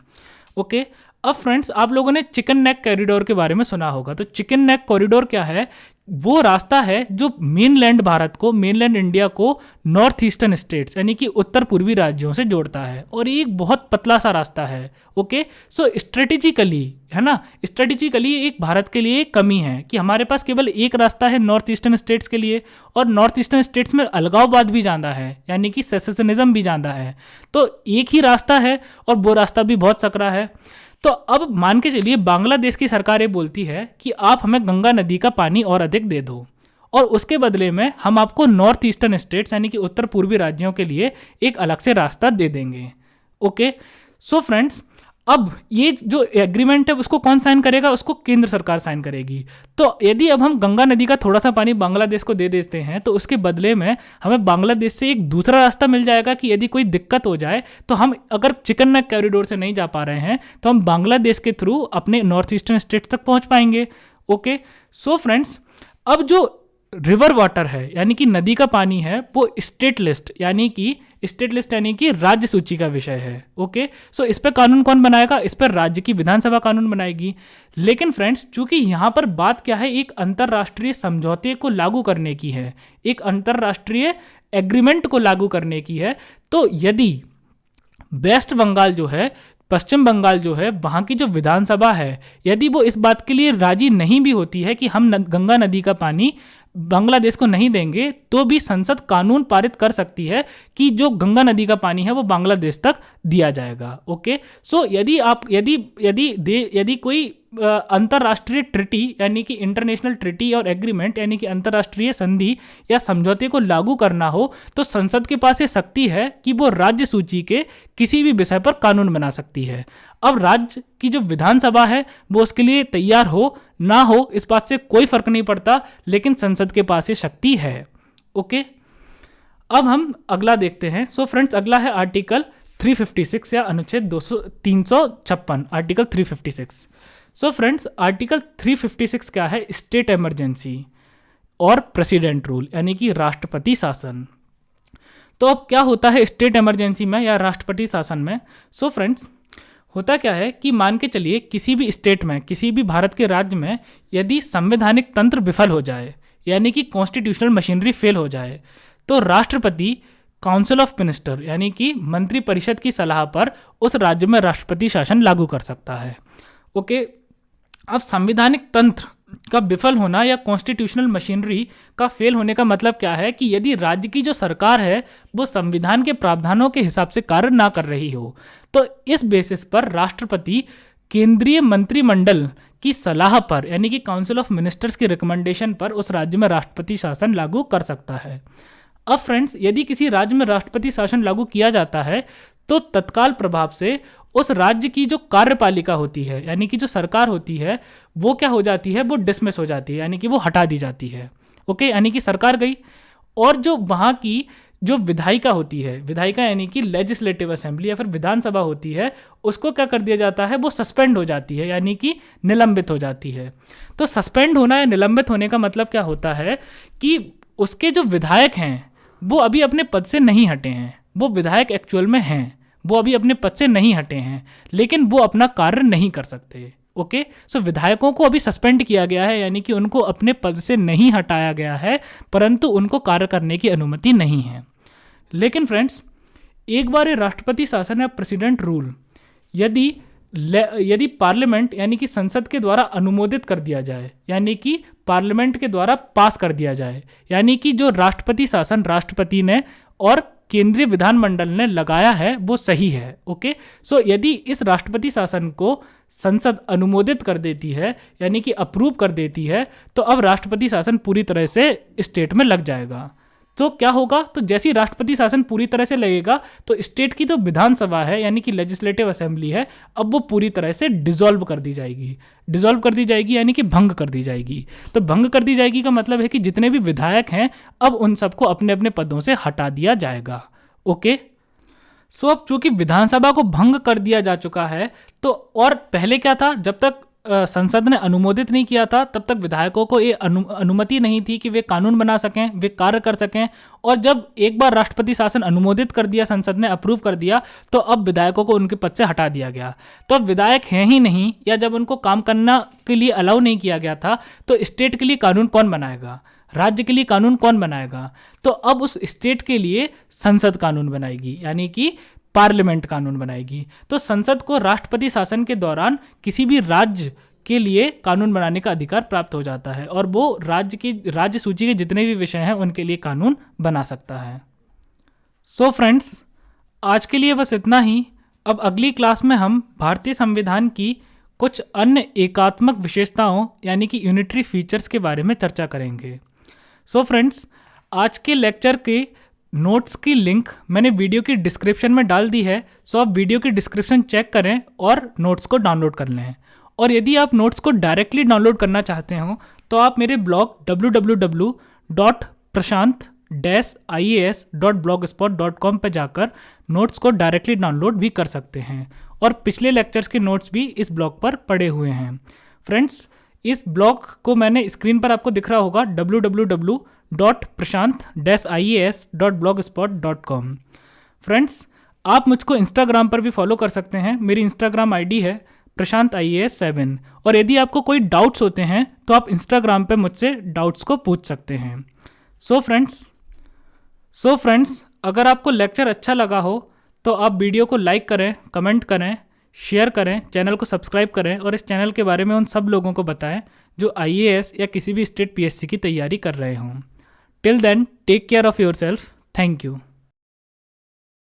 ओके, अब फ्रेंड्स आप लोगों ने चिकन नेक कॉरिडोर के बारे में सुना होगा। तो चिकन नेक कॉरिडोर क्या है? वो रास्ता है जो मेनलैंड भारत को, मेनलैंड इंडिया को नॉर्थ ईस्टर्न स्टेट्स यानी कि उत्तर पूर्वी राज्यों से जोड़ता है और ये एक बहुत पतला सा रास्ता है। ओके, स्ट्रेटेजिकली, है ना, स्ट्रेटेजिकली एक भारत के लिए कमी है कि हमारे पास केवल एक रास्ता है नॉर्थ ईस्टर्न स्टेट्स के लिए, और नॉर्थ ईस्टर्न स्टेट्स में अलगाववाद भी ज़्यादा है यानी कि सेसेशनिज्म भी ज़्यादा है। तो एक ही रास्ता है और वो रास्ता भी बहुत सकरा है। तो अब मान के चलिए बांग्लादेश की सरकार ये बोलती है कि आप हमें गंगा नदी का पानी और अधिक दे दो और उसके बदले में हम आपको नॉर्थ ईस्टर्न स्टेट्स यानी कि उत्तर पूर्वी राज्यों के लिए एक अलग से रास्ता दे देंगे। ओके, फ्रेंड्स अब ये जो एग्रीमेंट है उसको कौन साइन करेगा? उसको केंद्र सरकार साइन करेगी। तो यदि अब हम गंगा नदी का थोड़ा सा पानी बांग्लादेश को दे देते हैं तो उसके बदले में हमें बांग्लादेश से एक दूसरा रास्ता मिल जाएगा कि यदि कोई दिक्कत हो जाए तो हम अगर चिकन नेक कॉरिडोर से नहीं जा पा रहे हैं तो हम बांग्लादेश के थ्रू अपने नॉर्थ ईस्टर्न स्टेट्स तक पहुँच पाएंगे। ओके, फ्रेंड्स अब जो रिवर वाटर है यानी कि नदी का पानी है वो स्टेट लिस्ट यानी कि स्टेट लिस्ट यानी कि राज्य सूची का विषय है। ओके, सो इस पर कानून कौन बनाएगा? इस पर राज्य की विधानसभा कानून बनाएगी। लेकिन फ्रेंड्स, चूंकि यहाँ पर बात क्या है, एक अंतर्राष्ट्रीय समझौते को लागू करने की है, एक अंतर्राष्ट्रीय एग्रीमेंट को लागू करने की है, तो यदि वेस्ट बंगाल जो है, पश्चिम बंगाल जो है, वहाँ की जो विधानसभा है, यदि वो इस बात के लिए राजी नहीं भी होती है कि हम गंगा नदी का पानी बांग्लादेश को नहीं देंगे, तो भी संसद कानून पारित कर सकती है कि जो गंगा नदी का पानी है वो बांग्लादेश तक दिया जाएगा। ओके, सो यदि आप यदि कोई अंतर्राष्ट्रीय ट्रिटी यानी कि इंटरनेशनल ट्रिटी और एग्रीमेंट यानी कि अंतर्राष्ट्रीय संधि या समझौते को लागू करना हो, तो संसद के पास ये शक्ति है कि वो राज्य सूची के किसी भी विषय पर कानून बना सकती है। अब राज्य की जो विधानसभा है वो उसके लिए तैयार हो ना हो, इस बात से कोई फर्क नहीं पड़ता, लेकिन संसद के पास ये शक्ति है। ओके, अब हम अगला देखते हैं। सो फ्रेंड्स, अगला है आर्टिकल 356 या अनुच्छेद 356, आर्टिकल 356। सो फ्रेंड्स, आर्टिकल 356 क्या है? स्टेट इमरजेंसी और प्रेसिडेंट रूल यानी कि राष्ट्रपति शासन। तो अब क्या होता है स्टेट इमरजेंसी में या राष्ट्रपति शासन में? सो फ्रेंड्स, होता क्या है कि मान के चलिए किसी भी स्टेट में, किसी भी भारत के राज्य में यदि संवैधानिक तंत्र विफल हो जाए यानी कि कॉन्स्टिट्यूशनल मशीनरी फेल हो जाए, तो राष्ट्रपति काउंसिल ऑफ मिनिस्टर यानी कि मंत्रिपरिषद की सलाह पर उस राज्य में राष्ट्रपति शासन लागू कर सकता है। ओके, अब संवैधानिक तंत्र का विफल होना या कॉन्स्टिट्यूशनल मशीनरी का फेल होने का मतलब क्या है कि यदि राज्य की जो सरकार है वो संविधान के प्रावधानों के हिसाब से कार्य ना कर रही हो, तो इस बेसिस पर राष्ट्रपति केंद्रीय मंत्रिमंडल की सलाह पर यानी कि काउंसिल ऑफ मिनिस्टर्स की रिकमेंडेशन पर उस राज्य में राष्ट्रपति शासन लागू कर सकता है। अब फ्रेंड्स, यदि किसी राज्य में राष्ट्रपति शासन लागू किया जाता है तो तत्काल प्रभाव से उस राज्य की जो कार्यपालिका होती है यानी कि जो सरकार होती है वो क्या हो जाती है? वो डिसमिस हो जाती है यानी कि वो हटा दी जाती है। ओके, यानी कि सरकार गई, और जो वहाँ की जो विधायिका होती है, विधायिका यानी कि लेजिस्लेटिव असेंबली या फिर विधानसभा होती है, उसको क्या कर दिया जाता है? वो सस्पेंड हो जाती है यानी कि निलंबित हो जाती है। तो सस्पेंड होना या निलंबित होने का मतलब क्या होता है कि उसके जो विधायक हैं वो अभी अपने पद से नहीं हटे हैं, वो विधायक एक्चुअल में हैं, वो अभी अपने पद से नहीं हटे हैं, लेकिन वो अपना कार्य नहीं कर सकते। ओके, सो विधायकों को अभी सस्पेंड किया गया है यानी कि उनको अपने पद से नहीं हटाया गया है, परंतु उनको कार्य करने की अनुमति नहीं है। लेकिन फ्रेंड्स, एक बार ये राष्ट्रपति शासन या प्रेसिडेंट रूल यदि पार्लियामेंट यानी कि संसद के द्वारा अनुमोदित कर दिया जाए यानी कि पार्लियामेंट के द्वारा पास कर दिया जाए, यानी कि जो राष्ट्रपति शासन राष्ट्रपति ने और केंद्रीय विधानमंडल ने लगाया है वो सही है। ओके, सो यदि इस राष्ट्रपति शासन को संसद अनुमोदित कर देती है यानी कि अप्रूव कर देती है, तो अब राष्ट्रपति शासन पूरी तरह से स्टेट में लग जाएगा। तो क्या होगा? तो जैसे ही राष्ट्रपति शासन पूरी तरह से लगेगा तो स्टेट की जो विधानसभा है यानी कि लेजिस्लेटिव असेंबली है, अब वो पूरी तरह से डिसॉल्व कर दी जाएगी। डिसॉल्व कर दी जाएगी यानी कि भंग कर दी जाएगी। तो भंग कर दी जाएगी का मतलब है कि जितने भी विधायक हैं अब उन सबको अपने अपने पदों से हटा दिया जाएगा। ओके, सो अब चूंकि विधानसभा को भंग कर दिया जा चुका है, तो और पहले क्या था, जब तक संसद ने अनुमोदित नहीं किया था तब तक विधायकों को ये अनुमति नहीं थी कि वे कानून बना सकें, वे कार्य कर सकें, और जब एक बार राष्ट्रपति शासन अनुमोदित कर दिया, संसद ने अप्रूव कर दिया, तो अब विधायकों को उनके पद से हटा दिया गया। तो अब विधायक हैं ही नहीं, या जब उनको काम करना के लिए अलाउ नहीं किया गया था, तो स्टेट के लिए कानून कौन बनाएगा? राज्य के लिए कानून कौन बनाएगा? तो अब उस स्टेट के लिए संसद कानून बनाएगी यानी कि पार्लियामेंट कानून बनाएगी। तो संसद को राष्ट्रपति शासन के दौरान किसी भी राज्य के लिए कानून बनाने का अधिकार प्राप्त हो जाता है और वो राज्य सूची के जितने भी विषय हैं उनके लिए कानून बना सकता है। सो फ्रेंड्स, आज के लिए बस इतना ही। अब अगली क्लास में हम भारतीय संविधान की कुछ अन्य एकात्मक विशेषताओं यानी कि यूनिटरी फीचर्स के बारे में चर्चा करेंगे। सो फ्रेंड्स, आज के लेक्चर के नोट्स की लिंक मैंने वीडियो की डिस्क्रिप्शन में डाल दी है। सो आप वीडियो की डिस्क्रिप्शन चेक करें और नोट्स को डाउनलोड कर लें। और यदि आप नोट्स को डायरेक्टली डाउनलोड करना चाहते हो तो आप मेरे ब्लॉग www.prashant-ias.blogspot.com पर जाकर नोट्स को डायरेक्टली डाउनलोड भी कर सकते हैं, और पिछले लेक्चर्स के नोट्स भी इस ब्लॉग पर पड़े हुए हैं। फ्रेंड्स, इस ब्लॉग को मैंने स्क्रीन पर आपको दिख रहा होगा www.prashant-ias.blogspot.com। फ्रेंड्स, आप मुझको इंस्टाग्राम पर भी फॉलो कर सकते हैं। मेरी इंस्टाग्राम आईडी है प्रशांत IAS7। और यदि आपको कोई डाउट्स होते हैं तो आप इंस्टाग्राम पे मुझसे डाउट्स को पूछ सकते हैं। सो फ्रेंड्स, अगर आपको लेक्चर अच्छा लगा हो तो आप वीडियो को लाइक करें, कमेंट करें, शेयर करें, चैनल को सब्सक्राइब करें और इस चैनल के बारे में उन सब लोगों को बताएं जो IAS या किसी भी स्टेट PSC की तैयारी कर रहे हों। Till then, take care of yourself. Thank you.